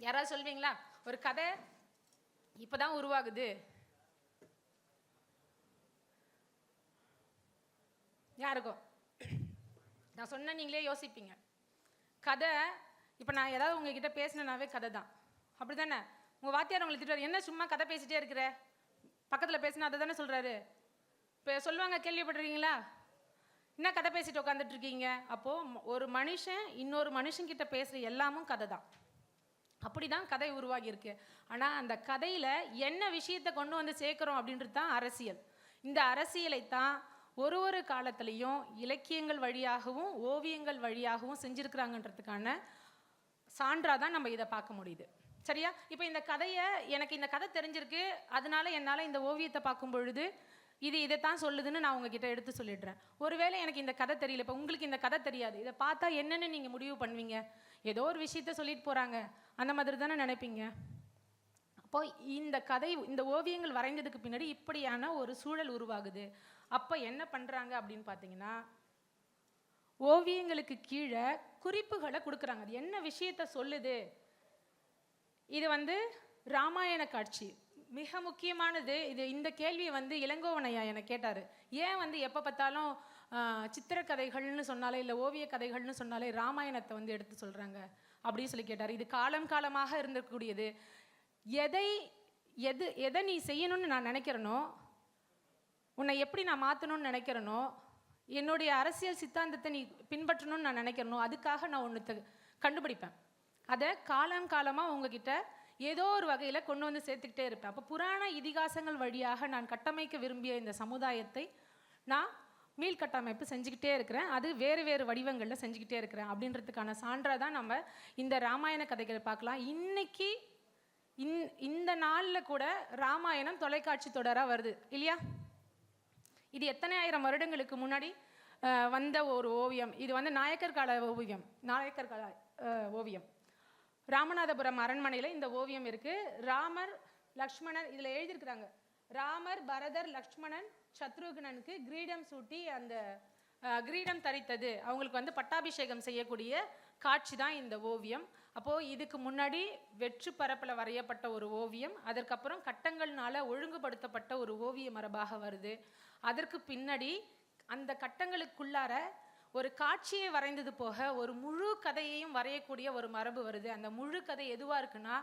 Speaker 1: யாராவது சொல்வீங்களா? ஒரு கதை இப்பதான் உருவாகுது. யாருக்கும் நான் சொன்ன நீங்களே யோசிப்பீங்க. கதை இப்போ நான் ஏதாவது உங்ககிட்ட பேசினேனாவே கதை தான், அப்படி தானே? உங்கள் வாத்தியார் உங்களுக்கு திட்டுவார், என்ன சும்மா கதை பேசிட்டே இருக்கிற, பக்கத்தில் பேசினா அதை தானே சொல்கிறாரு. இப்போ சொல்லுவாங்க, கேள்விப்பட்டிருக்கீங்களா? என்ன கதை பேசிட்டு உட்காந்துட்டு இருக்கீங்க? அப்போது ஒரு மனுஷன் இன்னொரு மனுஷன்கிட்ட பேசுகிற எல்லாமும் கதை தான். அப்படிதான் கதை உருவாகி இருக்கு. ஆனால் அந்த கதையில் என்ன விஷயத்தை கொண்டு வந்து சேர்க்குறோம் அப்படின்றது தான் அரசியல். இந்த அரசியலை தான் ஒரு காலத்துலேயும் இலக்கியங்கள் வழியாகவும் ஓவியங்கள் வழியாகவும் செஞ்சுருக்கிறாங்கன்றதுக்கான சான்றாக தான் நம்ம இதை பார்க்க முடியுது. சரியா? இப்போ இந்த கதையை எனக்கு இந்த கதை தெரிஞ்சிருக்கு, அதனால என்னால் இந்த ஓவியத்தை பார்க்கும் பொழுது இதைத்தான் சொல்லுதுன்னு நான் உங்ககிட்ட எடுத்து சொல்லிடுறேன். ஒருவேளை எனக்கு இந்த கதை தெரியல, இப்போ உங்களுக்கு இந்த கதை தெரியாது, இதை பார்த்தா என்னன்னு நீங்கள் முடிவு பண்ணுவீங்க? ஏதோ ஒரு விஷயத்த சொல்லிட்டு போகிறாங்க அந்த மாதிரி தானே நினைப்பீங்க. அப்போ இந்த ஓவியங்கள் வரைந்ததுக்கு பின்னாடி இப்படியான ஒரு சூழல் உருவாகுது. அப்போ என்ன பண்ணுறாங்க அப்படின்னு பார்த்தீங்கன்னா, ஓவியங்களுக்கு கீழே குறிப்புகளை கொடுக்குறாங்க. அது என்ன விஷயத்த சொல்லுது? இது ராமாயண காட்சி மிக முக்கியமானது. இந்த கேள்வியை இளங்கோவனையா என கேட்டார். ஏன் எப்போ பார்த்தாலும் சித்திரக்கதைகள்னு சொன்னாலே இல்லை ஓவிய கதைகள்னு சொன்னாலே ராமாயணத்தை எடுத்து சொல்கிறாங்க அப்படின்னு சொல்லி கேட்டார். இது காலம் காலமாக இருந்திருக்கக்கூடியது. எதை நீ செய்யணும்னு நான் நினைக்கிறேனோ, உன்னை எப்படி நான் மாற்றணும்னு நினைக்கிறேனோ, என்னுடைய அரசியல் சித்தாந்தத்தை நீ பின்பற்றணும்னு நான் நினைக்கிறேனோ, அதுக்காக நான் ஒன்று கண்டுபிடிப்பேன். அதை காலம் காலமாக உங்ககிட்ட ஏதோ ஒரு வகையில் கொண்டு வந்து சேர்த்துக்கிட்டே இருப்பேன். அப்போ புராண இதிகாசங்கள் வழியாக நான் கட்டமைக்க விரும்பிய இந்த சமுதாயத்தை நான் மீள்கட்டமைப்பு செஞ்சுக்கிட்டே இருக்கிறேன். அது வேறு வேறு வடிவங்களில் செஞ்சுக்கிட்டே இருக்கிறேன் அப்படின்றதுக்கான சான்றாக தான் நம்ம இந்த ராமாயண கதைகளை பார்க்கலாம். இன்னைக்கு இந்த நாளில் கூட ராமாயணம் தொலைக்காட்சி தொடராக வருது இல்லையா? இது எத்தனை ஆயிரம் வருடங்களுக்கு முன்னாடி வந்த ஒரு ஓவியம். இது நாயக்கர் கால ஓவியம். ராமநாதபுரம் அரண்மனையில் இந்த ஓவியம் இருக்குது. ராமர் லக்ஷ்மணன் இதில் எழுதியிருக்கிறாங்க. ராமர் பரதர் லக்ஷ்மணன் சத்ருகுணனுக்கு கிரீடம் சூட்டி அந்த கிரீடம் தரித்தது, அவங்களுக்கு பட்டாபிஷேகம் செய்யக்கூடிய காட்சி தான் இந்த ஓவியம். அப்போது இதுக்கு முன்னாடி வெற்று பரப்பில் வரையப்பட்ட ஒரு ஓவியம், அதற்கப்புறம் கட்டங்கள்னால ஒழுங்குபடுத்தப்பட்ட ஒரு ஓவிய மரபாக வருது. அதற்கு பின்னாடி அந்த கட்டங்களுக்குள்ளார ஒரு காட்சியை வரைந்தது போக ஒரு முழு கதையையும் வரையக்கூடிய ஒரு மரபு வருது. அந்த முழு கதை எதுவாக இருக்குன்னா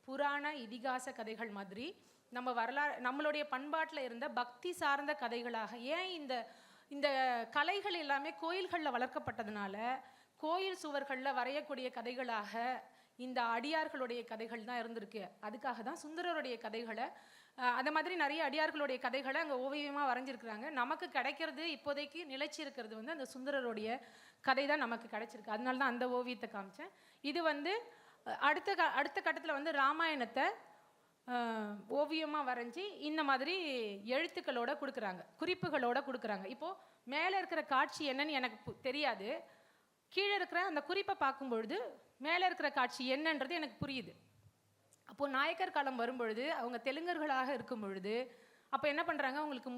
Speaker 1: புராண இதிகாச கதைகள் மாதிரி நம்ம நம்மளுடைய பண்பாட்டில் இருந்த பக்தி சார்ந்த கதைகளாக. ஏன் இந்த கலைகள் எல்லாமே கோயில்களில் வளர்க்கப்பட்டதுனால கோயில் சுவர்களில் வரையக்கூடிய கதைகளாக இந்த அடியார்களுடைய கதைகள் தான் இருந்திருக்கு. அதுக்காக தான் சுந்தரருடைய கதைகளை அந்த மாதிரி நிறைய அடியார்களுடைய கதைகளை அங்கே ஓவியமாக வரைஞ்சிருக்கிறாங்க. நமக்கு கிடைக்கிறது இப்போதைக்கு நிலைச்சி இருக்கிறது அந்த சுந்தரருடைய கதை தான் நமக்கு கிடைச்சிருக்கு. அதனால தான் அந்த ஓவியத்தை காமிச்சேன். இது அடுத்த கட்டத்தில் ராமாயணத்தை ஓவியமாக வரைஞ்சி இந்த மாதிரி எழுத்துக்களோட கொடுக்குறாங்க, குறிப்புகளோட கொடுக்குறாங்க. இப்போது மேலே இருக்கிற காட்சி என்னன்னு எனக்கு தெரியாது, கீழே இருக்கிற அந்த குறிப்பை பார்க்கும்பொழுது மேலே இருக்கிற காட்சி என்னன்றது எனக்கு புரியுது. அப்போது நாயக்கர் காலம் வரும்பொழுது அவங்க தெலுங்கர்களாக இருக்கும் பொழுது அப்போ என்ன பண்ணுறாங்க, அவங்களுக்கு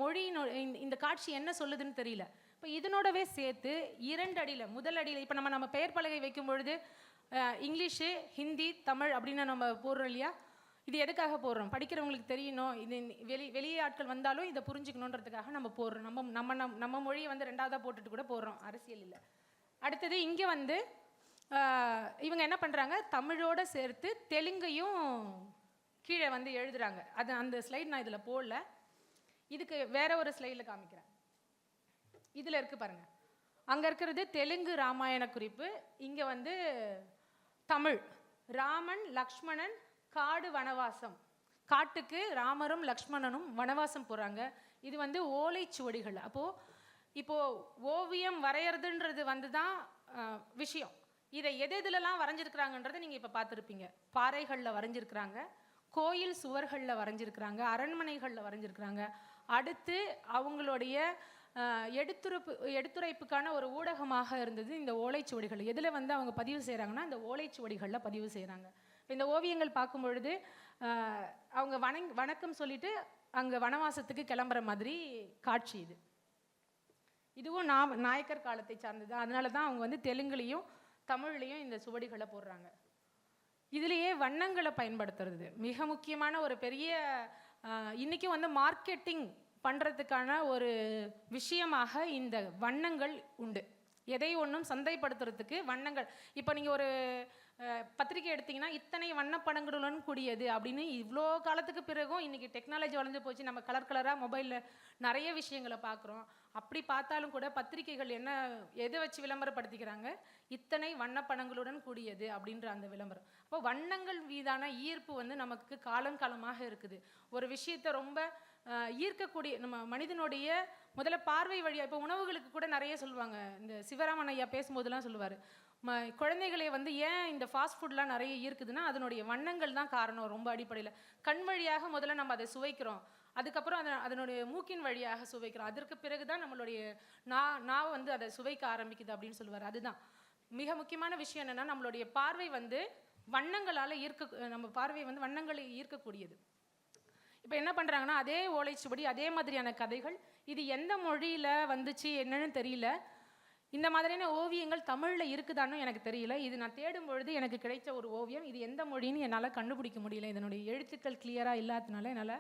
Speaker 1: இந்த காட்சி என்ன சொல்லுதுன்னு தெரியல. இப்போ இதனோடவே சேர்த்து 2 அடியில் முதல் அடியில் இப்போ நம்ம பெயர் பலகை வைக்கும் பொழுது இங்கிலீஷு ஹிந்தி தமிழ் அப்படின்னு நம்ம போடுறோம் இல்லையா? இது எதுக்காக போடுறோம்? படிக்கிறவங்களுக்கு தெரியணும், இது வெளியே ஆட்கள் வந்தாலும் இதை புரிஞ்சுக்கணுன்றதுக்காக நம்ம போடுறோம். நம்ம மொழியை 2ஆவதாக போட்டுட்டு கூட போடுறோம், அரசியல் இல்லை. அடுத்தது இங்கே இவங்க என்ன பண்ணுறாங்க, தமிழோடு சேர்த்து தெலுங்கையும் கீழே எழுதுகிறாங்க. அது அந்த ஸ்லைட் நான் இதில் போடல, இதுக்கு வேற ஒரு ஸ்லைடில் காமிக்கிறேன். இதில் இருக்குது பாருங்கள், அங்கே இருக்கிறது தெலுங்கு ராமாயண குறிப்பு, இங்கே தமிழ் ராமன் லக்ஷ்மணன் காடு வனவாசம், காட்டுக்கு ராமரும் லக்ஷ்மணனும் வனவாசம் போகிறாங்க. இது ஓலைச்சுவடிகள். இப்போது ஓவியம் வரைகிறதுன்றது தான் விஷயம். இதை எதுலலாம் வரைஞ்சிருக்கிறாங்கன்றதை நீங்கள் இப்போ பார்த்துருப்பீங்க. பாறைகளில் வரைஞ்சிருக்கிறாங்க, கோயில் சுவர்களில் வரைஞ்சிருக்கிறாங்க, அரண்மனைகளில் வரைஞ்சிருக்கிறாங்க. அடுத்து அவங்களுடைய எடுத்துரைப்புக்கான ஒரு ஊடகமாக இருந்தது இந்த ஓலைச்சுவடிகள். எதில் அவங்க பதிவு செய்கிறாங்கன்னா இந்த ஓலைச்சுவடிகளில் பதிவு செய்கிறாங்க. இந்த ஓவியங்கள் பார்க்கும் பொழுது அவங்க வணக்கம் சொல்லிட்டு அங்கே வனவாசத்துக்கு கிளம்புற மாதிரி காட்சி. இதுவும் நாயக்கர் காலத்தை சார்ந்தது. அதனால தான் அவங்க தெலுங்குலையும் தமிழ்லையும் இந்த சுவடிகளை போடுறாங்க. இதுலேயே வண்ணங்களை பயன்படுத்துறது மிக முக்கியமான ஒரு பெரிய இன்றைக்கும் மார்க்கெட்டிங் பண்ணுறதுக்கான ஒரு விஷயமாக இந்த வண்ணங்கள் உண்டு. எதை ஒன்றும் சந்தைப்படுத்துறதுக்கு வண்ணங்கள். இப்போ நீங்கள் ஒரு பத்திரிக்கை எடுத்திங்கன்னா இத்தனை வண்ணப்படங்களுடன் கூடியது அப்படின்னு இவ்வளோ காலத்துக்கு பிறகும் இன்றைக்கி டெக்னாலஜி வளர்ந்து போச்சு. நம்ம கலர் கலராக மொபைலில் நிறைய விஷயங்களை பார்க்குறோம். அப்படி பார்த்தாலும் கூட பத்திரிக்கைகள் என்ன எதை வச்சு விளம்பரப்படுத்திக்கிறாங்க? இத்தனை வண்ணப்படங்களுடன் கூடியது அப்படின்ற அந்த விளம்பரம். அப்போ வண்ணங்கள் மீதான ஈர்ப்பு வந்து நமக்கு காலங்காலமாக இருக்குது. ஒரு விஷயத்தை ரொம்ப ஈர்க்கக்கூடிய நம்ம மனிதனுடைய முதல்ல பார்வை வழியாக, இப்போ உணவுகளுக்கு கூட நிறைய சொல்லுவாங்க. இந்த சிவராமன் ஐயா பேசும்போதெல்லாம் சொல்லுவார், குழந்தைகளை வந்து ஏன் இந்த ஃபாஸ்ட் ஃபுட்லாம் நிறைய ஈர்க்குதுன்னா அதனுடைய வண்ணங்கள் தான் காரணம். ரொம்ப அடிப்படையில் கண் வழியாக முதல்ல நம்ம அதை சுவைக்கிறோம், அதுக்கப்புறம் அதனுடைய மூக்கின் வழியாக சுவைக்கிறோம், அதற்கு பிறகு தான் நம்மளுடைய நான் வந்து அதை சுவைக்க ஆரம்பிக்குது அப்படின்னு சொல்லுவார். அதுதான் மிக முக்கியமான விஷயம். என்னென்னா நம்மளுடைய பார்வை வந்து வண்ணங்களால் நம்ம பார்வை வந்து வண்ணங்களை ஈர்க்கக்கூடியது. இப்போ என்ன பண்ணுறாங்கன்னா அதே ஓலைச்சுவடி அதே மாதிரியான கதைகள், இது எந்த மொழியில் வந்துச்சு என்னன்னு தெரியல. இந்த மாதிரியான ஓவியங்கள் தமிழில் இருக்குதான்னு எனக்கு தெரியல. இது நான் தேடும் பொழுது எனக்கு கிடைச்ச ஒரு ஓவியம். இது எந்த மொழின்னு என்னால் கண்டுபிடிக்க முடியல. இதனுடைய எழுத்துக்கள் கிளியராக இல்லாததுனால என்னால்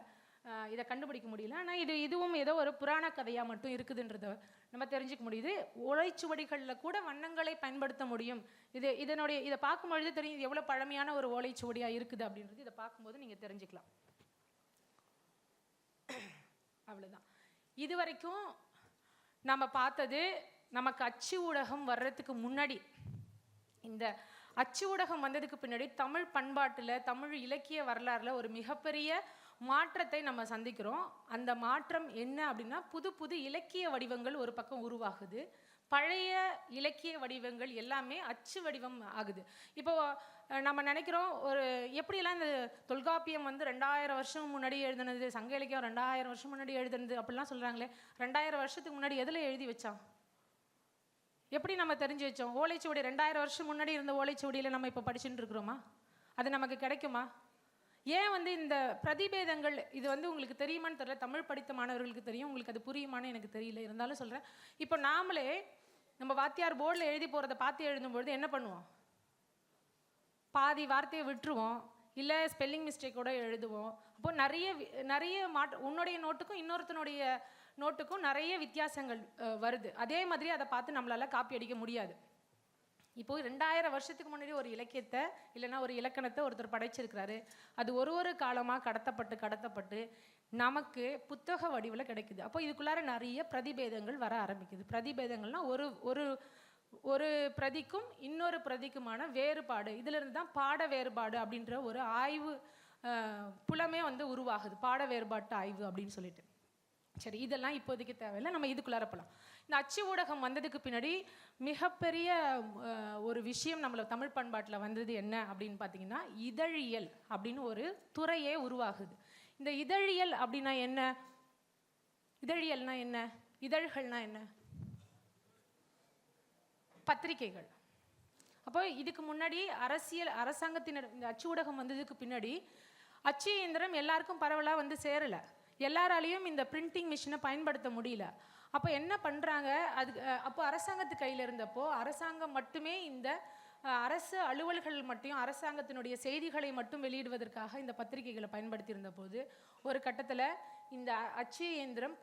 Speaker 1: இதை கண்டுபிடிக்க முடியல. ஆனால் இதுவும் ஏதோ ஒரு புராண கதையாக மட்டும் இருக்குதுன்றதை நம்ம தெரிஞ்சுக்க முடியுது. ஓலைச்சுவடிகளில் கூட வண்ணங்களை பயன்படுத்த முடியும். இதை பார்க்கும்பொழுது தெரியும் இது எவ்வளோ பழமையான ஒரு ஓலைச்சுவடியாக இருக்குது அப்படின்றது இதை பார்க்கும்போது நீங்கள் தெரிஞ்சுக்கலாம். அவ்வளோதான். இது வரைக்கும் நம்ம பார்த்தது நமக்கு அச்சு ஊடகம் வர்றதுக்கு முன்னாடி. இந்த அச்சு ஊடகம் வந்ததுக்கு பின்னாடி தமிழ் பண்பாட்டில் தமிழ் இலக்கிய வரலாறுல ஒரு மிகப்பெரிய மாற்றத்தை நம்ம சந்திக்கிறோம். அந்த மாற்றம் என்ன அப்படின்னா புது புது இலக்கிய வடிவங்கள் ஒரு பக்கம் உருவாகுது. பழைய இலக்கிய வடிவங்கள் எல்லாமே அச்சு வடிவம் ஆகுது. இப்போ நம்ம நினைக்கிறோம் ஒரு எப்படியெல்லாம் இந்த தொல்காப்பியம் வந்து 2000 வருஷம் முன்னாடி எழுதுனது, சங்க இலக்கியம் 2000 வருஷம் முன்னாடி எழுதுனது அப்படிலாம் சொல்கிறாங்களே. 2000 வருஷத்துக்கு முன்னாடி எதில் எழுதி வச்சான்? எப்படி நம்ம தெரிஞ்சு வச்சோம்? ஓலைச்சுவடி 2000 வருஷம் முன்னாடி இருந்த ஓலைச்சுவடியில் நம்ம இப்போ படிச்சுட்டு இருக்கிறோமா? அது நமக்கு கிடைக்குமா? ஏன் வந்து இந்த பிரதிபேதங்கள் இது வந்து உங்களுக்கு தெரியுமான்னு தெரியல. தமிழ் படித்த மாணவர்களுக்கு தெரியும், உங்களுக்கு அது புரியுமான்னு எனக்கு தெரியல. இருந்தாலும் சொல்கிறேன். இப்போ நாமளே நம்ம வாத்தியார் போர்டில் எழுதி போகிறத பார்த்து எழுதும்பொழுது என்ன பண்ணுவோம்? பாதி வார்த்தையை விட்டுருவோம், இல்லை ஸ்பெல்லிங் மிஸ்டேக்கோட எழுதுவோம். அப்போ நிறைய உன்னுடைய நோட்டுக்கும் இன்னொருத்தனுடைய நோட்டுக்கும் நிறைய வித்தியாசங்கள் வருது. அதே மாதிரி அதை பார்த்து நம்மளால் காப்பி அடிக்க முடியாது. இப்போது 2000 வருஷத்துக்கு முன்னாடி ஒரு இலக்கியத்தை இல்லைன்னா ஒரு இலக்கணத்தை ஒருத்தர் படைச்சிருக்கிறாரு. அது ஒரு காலமாக கடத்தப்பட்டு நமக்கு புத்தக வடிவில் கிடைக்குது. அப்போ இதுக்குள்ளார நிறைய பிரதிபேதங்கள் வர ஆரம்பிக்குது. பிரதிபேதங்கள்னால் ஒரு பிரதிக்கும் இன்னொரு பிரதிக்குமான வேறுபாடு. இதிலிருந்து தான் பாட வேறுபாடு அப்படின்ற ஒரு ஆய்வு புலமே வந்து உருவாகுது. பாட வேறுபாட்டு ஆய்வு அப்படின்னு சொல்லிட்டு. சரி, இதெல்லாம் இப்போதைக்கு தேவையில்லை, நம்ம இதுக்குள்ளார போகலாம். இந்த அச்சு ஊடகம் வந்ததுக்கு பின்னாடி மிகப்பெரிய ஒரு விஷயம் நம்மள தமிழ் பண்பாட்டில் வந்தது என்ன அப்படின்னு பார்த்தீங்கன்னா இதழியல் அப்படின்னு ஒரு துறையே உருவாகுது. இந்த இதழியல் அப்படின்னா என்ன? இதழியல்னா என்ன? இதழ்கள்னா என்ன? பத்திரிகைகள். அப்போ இதுக்கு முன்னாடி அரசாங்கத்தினர் இந்த அச்சு ஊடகம் வந்ததுக்கு பின்னாடி அச்சு இயந்திரம் எல்லாருக்கும் பரவலாக வந்து சேரலை. எல்லாராலையும் இந்த பிரிண்டிங் மிஷினை பயன்படுத்த முடியல. அப்போ என்ன பண்ணுறாங்க? அப்போ அரசாங்கத்து கையில் இருந்தப்போ அரசாங்கம் மட்டுமே இந்த அரசு அலுவல்கள் மட்டும் அரசாங்கத்தினுடைய செய்திகளை மட்டும் வெளியிடுவதற்காக இந்த பத்திரிகைகளை பயன்படுத்தி இருந்த போது ஒரு கட்டத்தில் இந்த அச்சு இயந்திரம்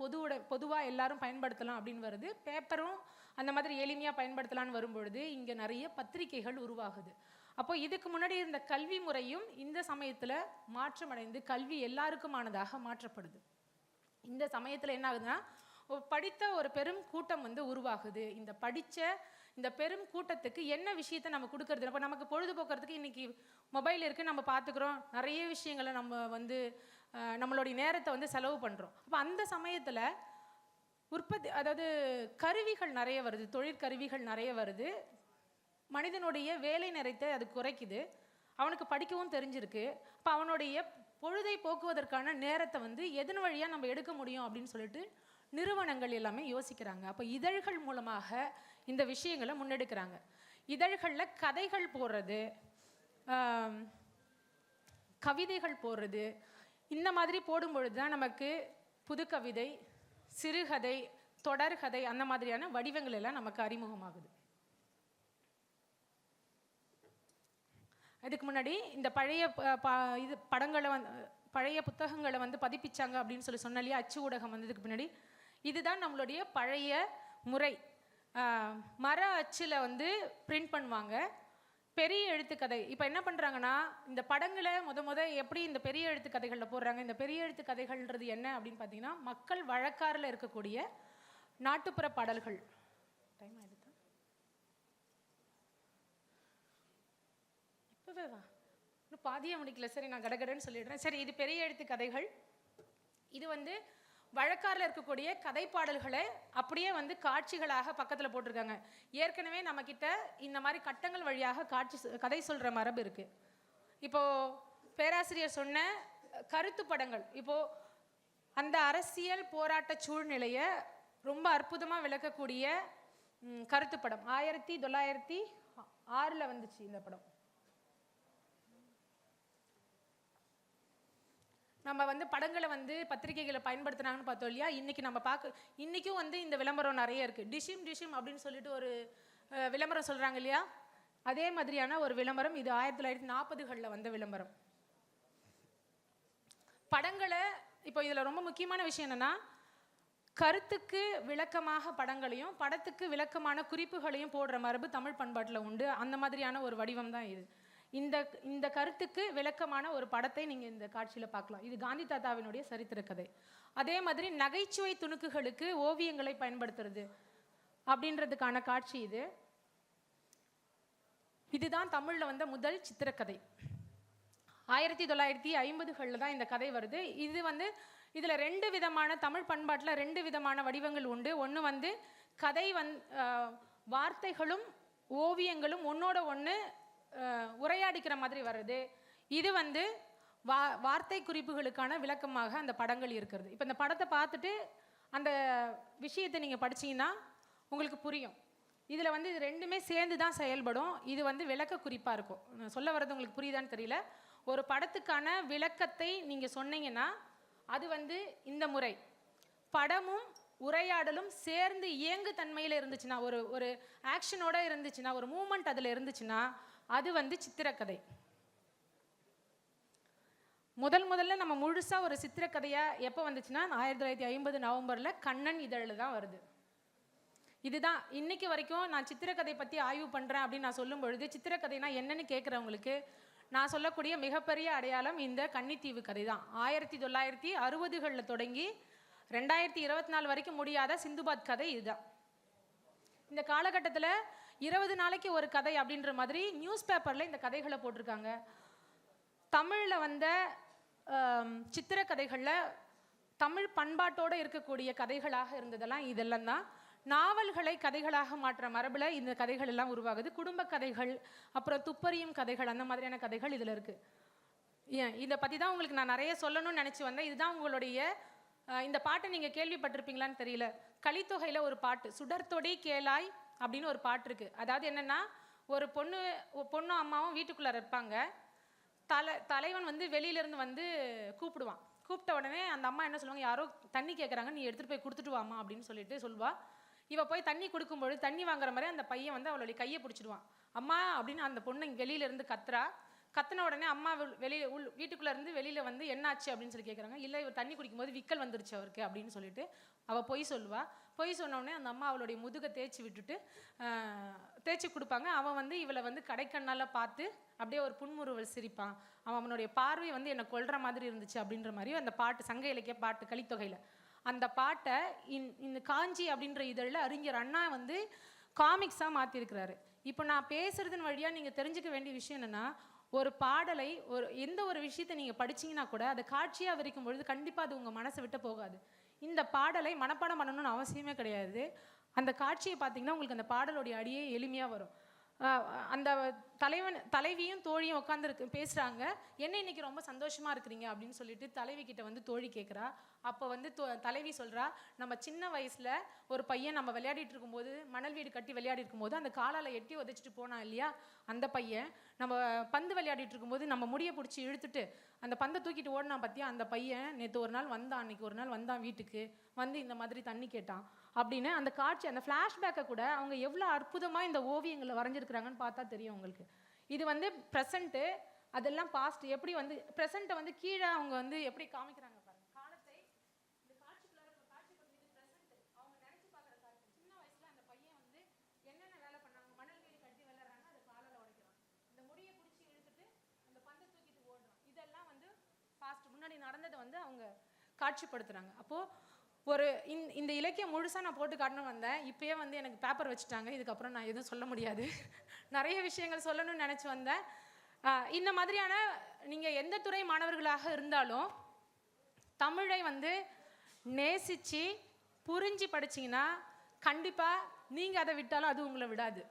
Speaker 1: பொதுவாக எல்லாரும் பயன்படுத்தலாம் அப்படின்னு வருது. பேப்பரும் அந்த மாதிரி எளிமையாக பயன்படுத்தலான்னு வரும்பொழுது இங்கே நிறைய பத்திரிகைகள் உருவாகுது. அப்போ இதுக்கு முன்னாடி இருந்த கல்வி முறையும் இந்த சமயத்தில் மாற்றமடைந்து கல்வி எல்லாருக்குமானதாக மாற்றப்படுது. இந்த சமயத்தில் என்ன ஆகுதுன்னா படித்த ஒரு பெரும் கூட்டம் வந்து உருவாகுது. இந்த பெரும் கூட்டத்துக்கு என்ன விஷயத்தை நம்ம கொடுக்கறது? அப்போ நமக்கு பொழுதுபோக்குறதுக்கு இன்றைக்கி மொபைல் இருக்குது, நம்ம பார்த்துக்குறோம், நிறைய விஷயங்களை நம்ம வந்து நம்மளுடைய நேரத்தை வந்து செலவு பண்ணுறோம். அப்போ அந்த சமயத்தில் அதாவது கருவிகள் நிறைய வருது, தொழிற்கருவிகள் நிறைய வருது. மனிதனுடைய வேலை நேரத்தை அது குறைக்குது. அவனுக்கு படிக்கவும் தெரிஞ்சிருக்கு. அப்போ அவனுடைய பொழுதை போக்குவதற்கான நேரத்தை வந்து எதன் வழியாக நம்ம எடுக்க முடியும் அப்படின்னு சொல்லிட்டு நிறுவனங்கள் எல்லாமே யோசிக்கிறாங்க. அப்போ இதழ்கள் மூலமாக இந்த விஷயங்களை முன்னெடுக்கிறாங்க. இதழ்களில் கதைகள் போடுறது, கவிதைகள் போடுறது, இந்த மாதிரி போடும்பொழுது தான் நமக்கு புதுக்கவிதை, சிறுகதை, தொடர்கதை அந்த மாதிரியான வடிவங்கள் எல்லாம் நமக்கு அறிமுகமாகுது. இதுக்கு முன்னாடி இந்த பழைய புத்தகங்களை வந்து பதிப்பிச்சாங்க அப்படின்னு சொன்னாலே அச்சு ஊடகம் வந்ததுக்கு பின்னாடி இதுதான் நம்மளுடைய பழைய முறை. மர அச்சில் வந்து பிரிண்ட் பண்ணுவாங்க. பெரிய எழுத்து கதை இப்போ என்ன பண்ணுறாங்கன்னா, இந்த படங்களை முத எப்படி இந்த பெரிய எழுத்து கதைகளில் போடுறாங்க. இந்த பெரிய எழுத்து கதைகள்ன்றது என்ன அப்படின்னு பார்த்தீங்கன்னா, மக்கள் வழக்காறில் இருக்கக்கூடிய நாட்டுப்புற பாடல்கள். டைம் ஆயிடுதா? இப்போவே வா, இன்னும் பாதியாக முடிக்கல. சரி, நான் கடகடன்னு சொல்லிடுறேன். சரி, இது பெரிய எழுத்து கதைகள். இது வந்து வழக்காறில் இருக்கக்கூடிய கதை பாடல்களை அப்படியே வந்து காட்சிகளாக பக்கத்தில் போட்டிருக்காங்க. ஏற்கனவே நம்ம கிட்ட இந்த மாதிரி கட்டங்கள் வழியாக கதை சொல்கிற மரபு இருக்குது. இப்போது பேராசிரியர் சொன்ன கருத்து படங்கள், இப்போது அந்த அரசியல் போராட்ட சூழ்நிலையை ரொம்ப அற்புதமாக விளக்கக்கூடிய கருத்து படம் 1906 வந்துச்சு இந்த படம். நம்ம வந்து படங்களை வந்து பத்திரிகைகளை பயன்படுத்துனாங்கன்னு பார்த்தோம் இல்லையா. இன்றைக்கி நம்ம இன்றைக்கும் வந்து இந்த விளம்பரம் நிறைய இருக்குது. டிஷிம் அப்படின்னு சொல்லிட்டு ஒரு விளம்பரம் சொல்கிறாங்க இல்லையா. அதே மாதிரியான ஒரு விளம்பரம் இது 1940களில் வந்த விளம்பரம். படங்களை இப்போ இதில் ரொம்ப முக்கியமான விஷயம் என்னென்னா, கருத்துக்கு விளக்கமாக படங்களையும் படத்துக்கு விளக்கமான குறிப்புகளையும் போடுற மரபு தமிழ் பண்பாட்டில் உண்டு. அந்த மாதிரியான ஒரு வடிவம் தான் இது. இந்த கருத்துக்கு விளக்கமான ஒரு படத்தை நீங்கள் இந்த காட்சியில் பார்க்கலாம். இது காந்தி தாத்தாவினுடைய சரித்திர கதை. அதே மாதிரி நகைச்சுவை துணுக்குகளுக்கு ஓவியங்களை பயன்படுத்துறது அப்படின்றதுக்கான காட்சி இது. இதுதான் தமிழில் வந்த முதல் சித்திரக்கதை. 1950களில் தான் இந்த கதை வருது. இது வந்து இதில் 2 விதமான தமிழ் பண்பாட்டில் 2 விதமான வடிவங்கள் உண்டு. ஒன்று வந்து கதை வார்த்தைகளும் ஓவியங்களும் ஒன்னோட ஒன்று உரையாடிக்கிற மாதிரி வருது. இது வந்து வார்த்தை குறிப்புகளுக்கான விளக்கமாக அந்த படங்கள் இருக்கிறது. இப்போ இந்த படத்தை பார்த்துட்டு அந்த விஷயத்தை நீங்கள் படிச்சீங்கன்னா உங்களுக்கு புரியும். இதில் வந்து இது 2மே சேர்ந்து தான் செயல்படும். இது வந்து விளக்க குறிப்பாக இருக்கும். சொல்ல வர்றது உங்களுக்கு புரியுதான்னு தெரியல. ஒரு படத்துக்கான விளக்கத்தை நீங்கள் சொன்னீங்கன்னா அது வந்து இந்த முறை படமும் உரையாடலும் சேர்ந்து இயங்கு தன்மையில் இருந்துச்சுன்னா, ஒரு ஆக்ஷனோட இருந்துச்சுன்னா, ஒரு மூமெண்ட் அதில் இருந்துச்சுன்னா அது வந்து சித்திரக்கதை. முதல்ல நம்ம முழுசாக ஒரு சித்திரக்கதையாக எப்போ வந்துச்சுன்னா 1950 நவம்பரில் கண்ணன் இதழில் தான் வருது. இதுதான் இன்னைக்கு வரைக்கும் நான் சித்திரக்கதை பற்றி ஆய்வு பண்ணுறேன் அப்படின்னு நான் சொல்லும் பொழுது, சித்திரக்கதைனா என்னன்னு கேட்குறவங்களுக்கு நான் சொல்லக்கூடிய மிகப்பெரிய அடையாளம் இந்த கன்னித்தீவு கதை தான். 1960களில் தொடங்கி 2024 வரைக்கும் முடியாத சிந்துபாத் கதை இதுதான். இந்த காலகட்டத்தில் 20 நாளைக்கு ஒரு கதை அப்படின்ற மாதிரி நியூஸ் பேப்பரில் இந்த கதைகளை போட்டிருக்காங்க. தமிழில் வந்த சித்திரக்கதைகளில் தமிழ் பண்பாட்டோடு இருக்கக்கூடிய கதைகளாக இருந்ததெல்லாம் இதெல்லாம் தான். நாவல்களை கதைகளாக மாற்ற மரபில் இந்த கதைகள் எல்லாம் உருவாகுது. குடும்ப கதைகள், அப்புறம் துப்பறியும் கதைகள், அந்த மாதிரியான கதைகள் இதில் இருக்குது. இதை பற்றி தான் உங்களுக்கு நான் நிறைய சொல்லணும்னு நினச்சி வந்தேன். இதுதான் உங்களுடைய இந்த பாட்டை நீங்கள் கேள்விப்பட்டிருப்பீங்களான்னு தெரியல. கலித்தொகையில் ஒரு பாட்டு சுடர்த்தொடி கேளாய் அப்படின்னு ஒரு பாட்டு இருக்குது. அதாவது என்னென்னா, ஒரு பொண்ணும் அம்மாவும் வீட்டுக்குள்ளே இருப்பாங்க. தலைவன் வந்து வெளியிலேருந்து வந்து கூப்பிடுவான். கூப்பிட்ட உடனே அந்த அம்மா என்ன சொல்லுவாங்க, யாரோ தண்ணி கேட்குறாங்க, நீ எடுத்துகிட்டு போய் கொடுத்துட்டு வாமா அப்படின்னு சொல்லிட்டு சொல்லுவாள். இவ போய் தண்ணி கொடுக்கும்பொழுது தண்ணி வாங்குற மாதிரி அந்த பையன் வந்து அவளுடைய கையை பிடிச்சிடுவான். அம்மா அப்படின்னு அந்த பொண்ணு வெளியிலேருந்து கத்துன உடனே அம்மா வீட்டுக்குள்ளே இருந்து வெளியில் வந்து என்னாச்சு அப்படின்னு சொல்லி கேட்குறாங்க. இல்லை, இவர் தண்ணி குடிக்கும்போது விக்கல் வந்துருச்சு அவருக்கு அப்படின்னு சொல்லிட்டு அவள் பொய் சொல்லுவாள். பொய் சொன்னோடனே அந்த அம்மா அவளுடைய முதுகை தேய்ச்சி கொடுப்பாங்க. அவன் வந்து இவளை வந்து கடைக்கண்ணால் பார்த்து அப்படியே ஒரு புன்முறுவல் சிரிப்பான். அவனுடைய பார்வை வந்து என்னை கொல்ற மாதிரி இருந்துச்சு அப்படின்ற மாதிரி அந்த பாட்டு, சங்க இலக்கிய பாட்டு கலித்தொகையில். அந்த பாட்டை இந்த காஞ்சி அப்படின்ற இதழில் அறிஞர் அண்ணா வந்து காமிக்ஸாக மாற்றிருக்கிறாரு. இப்போ நான் பேசுறதன் வழியாக நீங்கள் தெரிஞ்சுக்க வேண்டிய விஷயம் என்னென்னா, ஒரு பாடலை எந்த ஒரு விஷயத்தை நீங்கள் படிச்சிங்கன்னா கூட அதை காட்சியாக விரிக்கும் பொழுது கண்டிப்பாக அது உங்கள் மனசை விட்டு போகாது. இந்த பாடலை மனப்பாடம் பண்ணணும்னு அவசியமே கிடையாது. அந்த காட்சியை பார்த்தீங்கன்னா உங்களுக்கு அந்த பாடலுடைய அடியே எளிமையாக வரும். அந்த தலைவியும் தோழியும் உட்காந்து பேசுகிறாங்க. என்ன இன்னைக்கு ரொம்ப சந்தோஷமாக இருக்கிறீங்க அப்படின்னு சொல்லிட்டு தலைவி கிட்ட வந்து தோழி கேட்குறா. அப்போ வந்து தலைவி சொல்கிறா, நம்ம சின்ன வயசில் ஒரு பையன் நம்ம விளையாடிட்டு இருக்கும்போது, மணல் வீடு கட்டி விளையாடி இருக்கும்போது அந்த காலால் எட்டி உதைச்சிட்டு போனான் இல்லையா, அந்த பையன் நம்ம பந்து விளையாடிட்டு இருக்கும்போது நம்ம முடியை பிடிச்சி இழுத்துட்டு அந்த பந்தை தூக்கிட்டு ஓடினான் பார்த்தியா, அந்த பையன் நேற்று ஒரு நாள் வந்தான், அன்றைக்கி ஒரு நாள் வந்தான் வீட்டுக்கு வந்து இந்த மாதிரி தண்ணி கேட்டான் அப்படின்னு அந்த காட்சி, அந்த ஃப்ளாஷ்பேக்கை கூட அவங்க எவ்வளோ அற்புதமாக இந்த ஓவியங்களை வரைஞ்சிருக்கிறாங்கன்னு பார்த்தா தெரியும் உங்களுக்கு. இது வந்து ப்ரெசண்ட்டு, அதெல்லாம் பாஸ்ட். எப்படி வந்து ப்ரெசண்ட்டை வந்து கீழே அவங்க வந்து எப்படி காமிக்கிறாங்க பாருங்க. காலத்தை இந்த காட்சிக்குள்ளார காட்சி இது ப்ரெசண்ட்டு அவங்க நினச்சி பார்க்குற காட்சி. சின்ன வயசில் அந்த பையன் வந்து என்னென்ன வேலை பண்ணாங்க, மணல் வீடு கட்டி விளையாடுறாங்க, அது காலால் உடைக்கிறான். வந்து அவங்க காட்சிப்படுத்துகிறாங்க. அப்போது ஒரு இந்த இலக்கியம் முழுசாக நான் போட்டு காட்டணும் வந்தேன். இப்போயே வந்து எனக்கு பேப்பர் வச்சுட்டாங்க. இதுக்கப்புறம் நான் எதுவும் சொல்ல முடியாது. நிறைய விஷயங்கள் சொல்லணும்னு நினச்சி வந்தேன். இந்த மாதிரியான நீங்கள் எந்த துறை மாணவர்களாக இருந்தாலும் தமிழை வந்து நேசித்து புரிஞ்சு படிச்சிங்கன்னா கண்டிப்பாக நீங்கள் அதை விட்டாலும் அது உங்களை விடாது.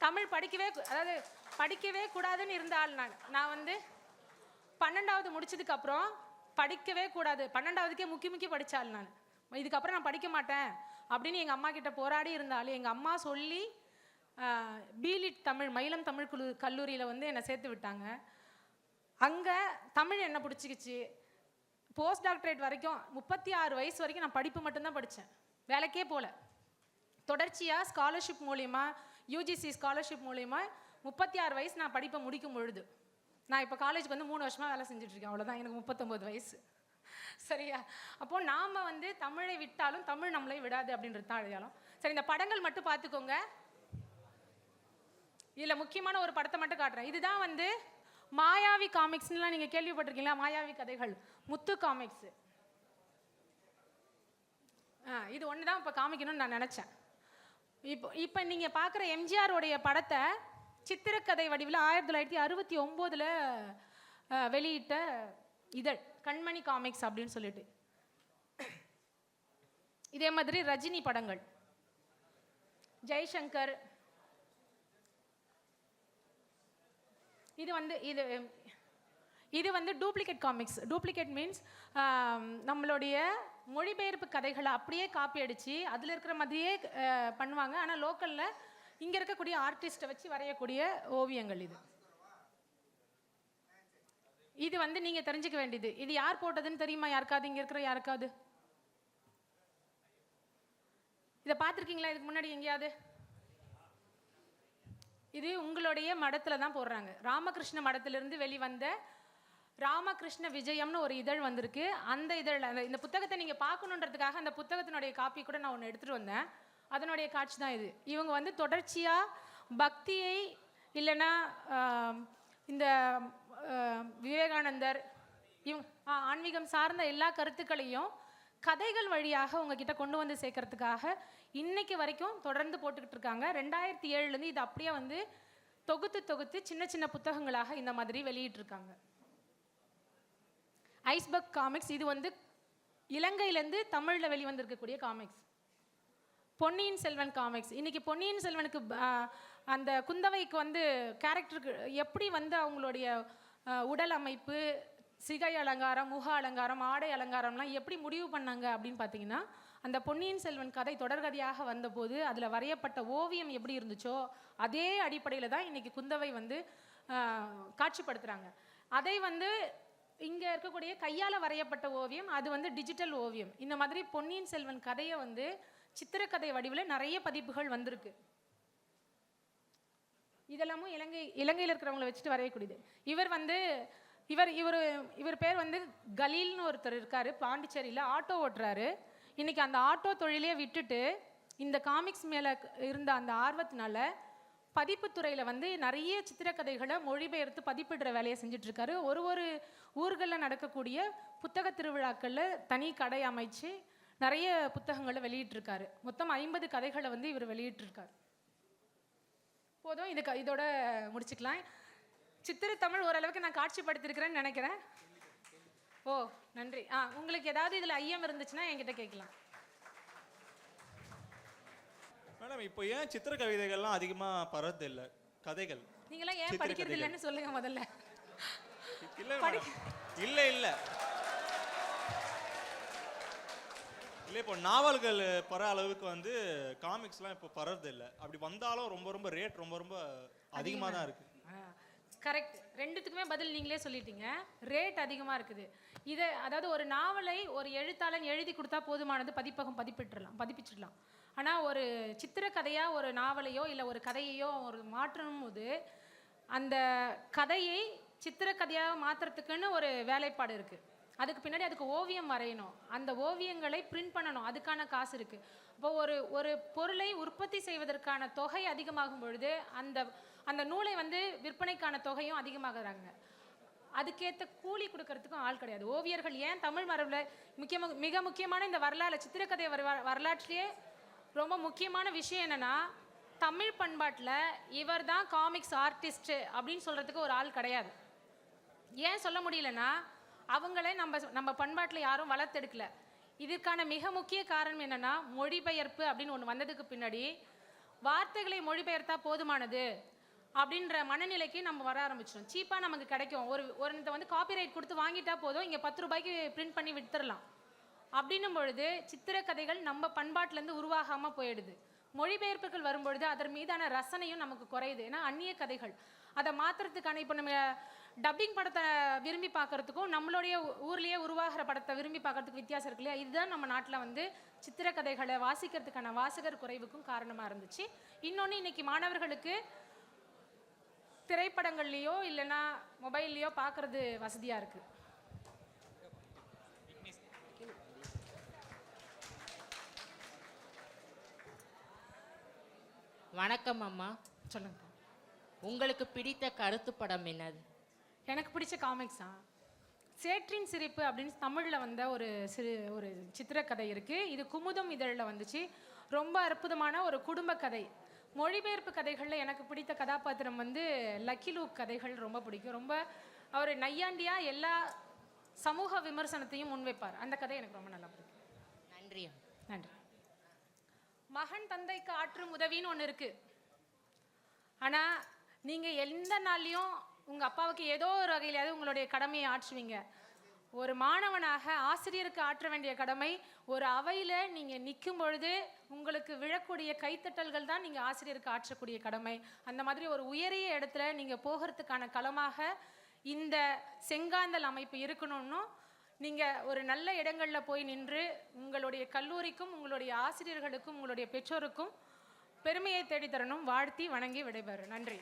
Speaker 1: தமிழ் படிக்கவே கூடாதுன்னு இருந்தால் நான் வந்து 12வது முடிச்சதுக்கப்புறம் படிக்கவே கூடாது, 12வதுக்கே முக்கி படித்தாள் நான். இதுக்கப்புறம் நான் படிக்க மாட்டேன் அப்படின்னு எங்கள் அம்மா கிட்ட போராடி இருந்தாலும் எங்கள் அம்மா சொல்லி பிலிட் தமிழ் மயிலம் தமிழ் கல்லூரியில் வந்து என்னை சேர்த்து விட்டாங்க. அங்கே தமிழ் என்ன பிடிச்சிக்கிச்சு. போஸ்ட் டாக்டரேட் வரைக்கும் 36 வயசு வரைக்கும் நான் படிப்பு மட்டும்தான் படித்தேன், வேலைக்கே போகல. தொடர்ச்சியாக ஸ்காலர்ஷிப் மூலிமா யூஜிசி ஸ்காலர்ஷிப் மூலிமா 36 வயசு நான் படிப்பை முடிக்கும் பொழுது நான் இப்போ காலேஜுக்கு வந்து 3 வருஷமாக வேலை செஞ்சுட்ருக்கேன். அவ்வளோதான், எனக்கு 39 வயசு. சரியா? அப்போது நாம் வந்து தமிழை விட்டாலும் தமிழ் நம்மளை விடாது அப்படின்றது தான் அடையாளம். சரி, இந்த படங்கள் மட்டும் பார்த்துக்கோங்க. இதில் முக்கியமான ஒரு படத்தை மட்டும் காட்டுறேன். இதுதான் வந்து மாயாவி காமிக்ஸ்லாம் நீங்கள் கேள்விப்பட்டிருக்கீங்களா? மாயாவி கதைகள், முத்து காமிக்ஸு. இது ஒன்று தான் இப்போ காமிக்கணும்னு நான் நினச்சேன். இப்போ நீங்கள் பார்க்குற எம்ஜிஆருடைய படத்தை சித்திரக்கதை வடிவில் 1969 வெளியிட்ட இதழ் கண்மணி காமிக்ஸ் அப்படின்னு சொல்லிட்டு. இதே மாதிரி ரஜினி படங்கள், ஜெய்சங்கர், இது வந்து டூப்ளிகேட் காமிக்ஸ். டூப்ளிகேட் மீன்ஸ் நம்மளுடைய மொழிபெயர்ப்பு கதைகளை அப்படியே காப்பி அடித்து அதில் இருக்கிற மாதிரியே பண்ணுவாங்க. ஆனால் லோக்கலில் இங்கே இருக்கக்கூடிய ஆர்டிஸ்ட்டை வச்சு வரையக்கூடிய ஓவியங்கள். இது வந்து நீங்கள் தெரிஞ்சுக்க வேண்டியது. இது யார் போட்டதுன்னு தெரியுமா யாருக்காவது? இங்கே இருக்கிற யாருக்காவது இதை பார்த்துருக்கீங்களா இதுக்கு முன்னாடி எங்கேயாவது? இது உங்களுடைய மடத்தில் தான் போடுறாங்க. ராமகிருஷ்ண மடத்திலிருந்து வெளிவந்த ராமகிருஷ்ண விஜயம்னு ஒரு இதழ் வந்திருக்கு. அந்த இதழில் இந்த புத்தகத்தை நீங்கள் பார்க்கணுன்றதுக்காக அந்த புத்தகத்தினுடைய காப்பி கூட நான் ஒன்று எடுத்துகிட்டு வந்தேன். அதனுடைய காட்சி தான் இது. இவங்க வந்து தொடர்ச்சியாக பக்தியை இல்லைன்னா இந்த விவேகானந்தர் ஆன்மீகம் சார்ந்த எல்லா கருத்துக்களையும் கதைகள் வழியாக உங்ககிட்ட கொண்டு வந்து சேர்க்கறதுக்காக இன்னைக்கு வரைக்கும் தொடர்ந்து போட்டுக்கிட்டு இருக்காங்க. 2007 இது அப்படியே வந்து தொகுத்து சின்ன சின்ன புத்தகங்களாக இந்த மாதிரி வெளியிட்டிருக்காங்க. ஐஸ்பர்க் காமிக்ஸ், இது வந்து இலங்கையிலேருந்து தமிழில் வெளிவந்திருக்கக்கூடிய காமிக்ஸ். பொன்னியின் செல்வன் காமிக்ஸ். இன்றைக்கி பொன்னியின் செல்வனுக்கு அந்த குந்தவைக்கு வந்து கேரக்டருக்கு எப்படி வந்து அவங்களுடைய உடல் அமைப்பு, சிகை அலங்காரம், முக அலங்காரம், ஆடை அலங்காரம்லாம் எப்படி முடிவு பண்ணாங்க அப்படின்னு பார்த்தீங்கன்னா, அந்த பொன்னியின் செல்வன் கதை தொடர்கதையாக வந்தபோது அதில் வரையப்பட்ட ஓவியம் எப்படி இருந்துச்சோ அதே அடிப்படையில் தான் இன்றைக்கி குந்தவை வந்து காட்சிப்படுத்துகிறாங்க. அதை வந்து இங்கே இருக்கக்கூடிய கையால் வரையப்பட்ட ஓவியம், அது வந்து டிஜிட்டல் ஓவியம். இந்த மாதிரி பொன்னியின் செல்வன் கதையை வந்து சித்திரக்கதை வடிவில் நிறைய பதிப்புகள் வந்திருக்கு. இதெல்லாமும் இலங்கையில் இருக்கிறவங்களை வச்சுட்டு வரையக்கூடியது. இவர் பேர் வந்து கலீல்னு ஒருத்தர் இருக்காரு, பாண்டிச்சேரியில் ஆட்டோ ஓட்டுறாரு. இன்னைக்கு அந்த ஆட்டோ தொழிலே விட்டுட்டு இந்த காமிக்ஸ் மேலே இருந்த அந்த ஆர்வத்தினால பதிப்புத்துறையில் வந்து நிறைய சித்திரக்கதைகளை மொழிபெயர்த்து பதிப்பிடுற வேலையை செஞ்சுட்டு இருக்காரு. ஒரு ஊர்களில் நடக்கக்கூடிய புத்தக திருவிழாக்களில் தனி கடை அமைச்சு நிறைய புத்தகங்களை வெளியிட்டிருக்காரு. மொத்தம் 50 கதைகளை வந்து இவர் வெளியிட்டிருக்காரு. போதும், இதோட முடிச்சுக்கலாம். சித்திர தமிழ் ஓரளவுக்கு நான் காட்சிப்படுத்திருக்கிறேன்னு நினைக்கிறேன். ஓ, நன்றி. உங்களுக்கு ஏதாவது இதில் ஐயம் இருந்துச்சுன்னா என்கிட்ட கேட்கலாம்.
Speaker 2: மேடம், இப்போ ஏன் சித்திர கவிதைகள்லாம் அதிகமாக பரவது இல்லை? கதைகள்
Speaker 1: நீங்களாம் ஏன் படிக்கிறது இல்லைன்னு சொல்லுங்க முதல்ல.
Speaker 2: இல்லை இப்போ நாவல்கள் பர அளவுக்கு வந்து காமிக்ஸ்லாம் இப்போ பரவது இல்லை. அப்படி வந்தாலும் ரொம்ப ரேட் ரொம்ப அதிகமாக தான் இருக்கு.
Speaker 1: கரெக்ட், ரெண்டுத்துக்குமே பதில் நீங்களே சொல்லிட்டீங்க. ரேட் அதிகமாக இருக்குது. அதாவது ஒரு நாவலை ஒரு எழுத்தாளன் எழுதி கொடுத்தா போதுமானது, பதிப்பகம் பதிப்பிச்சிடலாம். ஆனால் ஒரு சித்திரக்கதையாக ஒரு நாவலையோ இல்லை ஒரு கதையையோ ஒரு மாற்றணும் போது அந்த கதையை சித்திரக்கதையாக மாற்றுறதுக்குன்னு ஒரு வேலைப்பாடு இருக்குது. அதுக்கு பின்னாடி அதுக்கு ஓவியம் வரையணும், அந்த ஓவியங்களை பிரிண்ட் பண்ணணும், அதுக்கான காசு இருக்குது. இப்போ ஒரு பொருளை உற்பத்தி செய்வதற்கான தொகை அதிகமாகும் பொழுது அந்த நூலை வந்து விற்பனைக்கான தொகையும் அதிகமாகறாங்க. அதுக்கேற்ற கூலி கொடுக்கறதுக்கும் ஆள் கிடையாது. ஓவியர்கள் ஏன் தமிழ் மரபில் மிக முக்கியமான இந்த வரலாறு சித்திரக்கதை வரலாற்றிலேயே ரொம்ப முக்கியமான விஷயம் என்னென்னா, தமிழ் பண்பாட்டில் இவர் தான் காமிக்ஸ் ஆர்டிஸ்ட்டு அப்படின்னு சொல்கிறதுக்கு ஒரு ஆள் கிடையாது. ஏன் சொல்ல முடியலன்னா, அவங்களே நம்ம பண்பாட்டில் யாரும் வளர்த்தெடுக்கல. இதுக்கான மிக முக்கிய காரணம் என்னென்னா, மொழிபெயர்ப்பு அப்படின்னு ஒன்று வந்ததுக்கு பின்னாடி வார்த்தைகளை மொழிபெயர்த்தா போதுமானது அப்படின்ற மனநிலைக்கு நம்ம வர ஆரம்பிச்சிடும். சீப்பாக நமக்கு கிடைக்கும். ஒரு வந்து காப்பிரைட் கொடுத்து வாங்கிட்டா போதும், இங்கே 10 ரூபாய்க்கு பிரிண்ட் பண்ணி விட்டுறலாம். அப்படின்னும் பொழுது சித்திரக்கதைகள் நம்ம பண்பாட்டிலேருந்து உருவாகாமல் போயிடுது. மொழிபெயர்ப்புகள் வரும்பொழுது அதன் மீதான ரசனையும் நமக்கு குறையுது. ஏன்னா அந்நிய கதைகள் அதை மாற்றுறதுக்கான இப்போ நம்ம டப்பிங் படத்தை விரும்பி பார்க்குறதுக்கும் நம்மளுடைய ஊர்லேயே உருவாகிற படத்தை விரும்பி பார்க்குறதுக்கு வித்தியாசம் இருக்கு இல்லையா? இதுதான் நம்ம நாட்டில் வந்து சித்திரக்கதைகளை வாசிக்கிறதுக்கான வாசகர் குறைவுக்கும் காரணமாக இருந்துச்சு. இன்னொன்று, இன்னைக்கு மாணவர்களுக்கு திரைப்படங்கள்லேயோ இல்லைன்னா மொபைல்லையோ பார்க்குறது வசதியாக இருக்குது.
Speaker 3: வணக்கம் அம்மா.
Speaker 1: சொல்லுங்க.
Speaker 3: உங்களுக்கு பிடித்த கருத்து படம் என்னது?
Speaker 1: எனக்கு பிடிச்ச காமிக்ஸா, சேற்றின் சிரிப்பு அப்படின்னு தமிழில் வந்த ஒரு சித்திரக்கதை இருக்குது. இது குமுதம் இதழில் வந்துச்சு. ரொம்ப அற்புதமான ஒரு குடும்ப கதை. மொழிபெயர்ப்பு கதைகளில் எனக்கு பிடித்த கதாபாத்திரம் வந்து லக்கி லூக் கதைகள் ரொம்ப பிடிக்கும். ரொம்ப அவர் நையாண்டியாக எல்லா சமூக விமர்சனத்தையும் முன்வைப்பார். அந்த கதை எனக்கு ரொம்ப நல்லா பிடிக்கும்.
Speaker 3: நன்றி.
Speaker 1: நன்றி. மகன் தந்தைக்கு ஆற்றும் உதவின்னு ஒன்று இருக்குது. ஆனால் நீங்கள் எந்த நாள்லையும் உங்கள் அப்பாவுக்கு ஏதோ ஒரு வகையிலாவது உங்களுடைய கடமையை ஆற்றுவீங்க. ஒரு மாணவனாக ஆசிரியருக்கு ஆற்ற வேண்டிய கடமை, ஒரு அவையில் நீங்கள் நிற்கும் பொழுது உங்களுக்கு விழக்கூடிய கைத்தட்டல்கள் தான் நீங்கள் ஆசிரியருக்கு ஆற்றக்கூடிய கடமை. அந்த மாதிரி ஒரு உயரிய இடத்துல நீங்கள் போகிறதுக்கான களமாக இந்த செங்காந்தல் அமைப்பு இருக்கணும்னு நீங்கள் ஒரு நல்ல இடங்களில் போய் நின்று உங்களுடைய கல்லூரிக்கும் உங்களுடைய ஆசிரியர்களுக்கும் உங்களுடைய பெற்றோருக்கும் பெருமையை தேடித்தரணும். வாழ்த்தி வணங்கி விடைபெறும். நன்றி.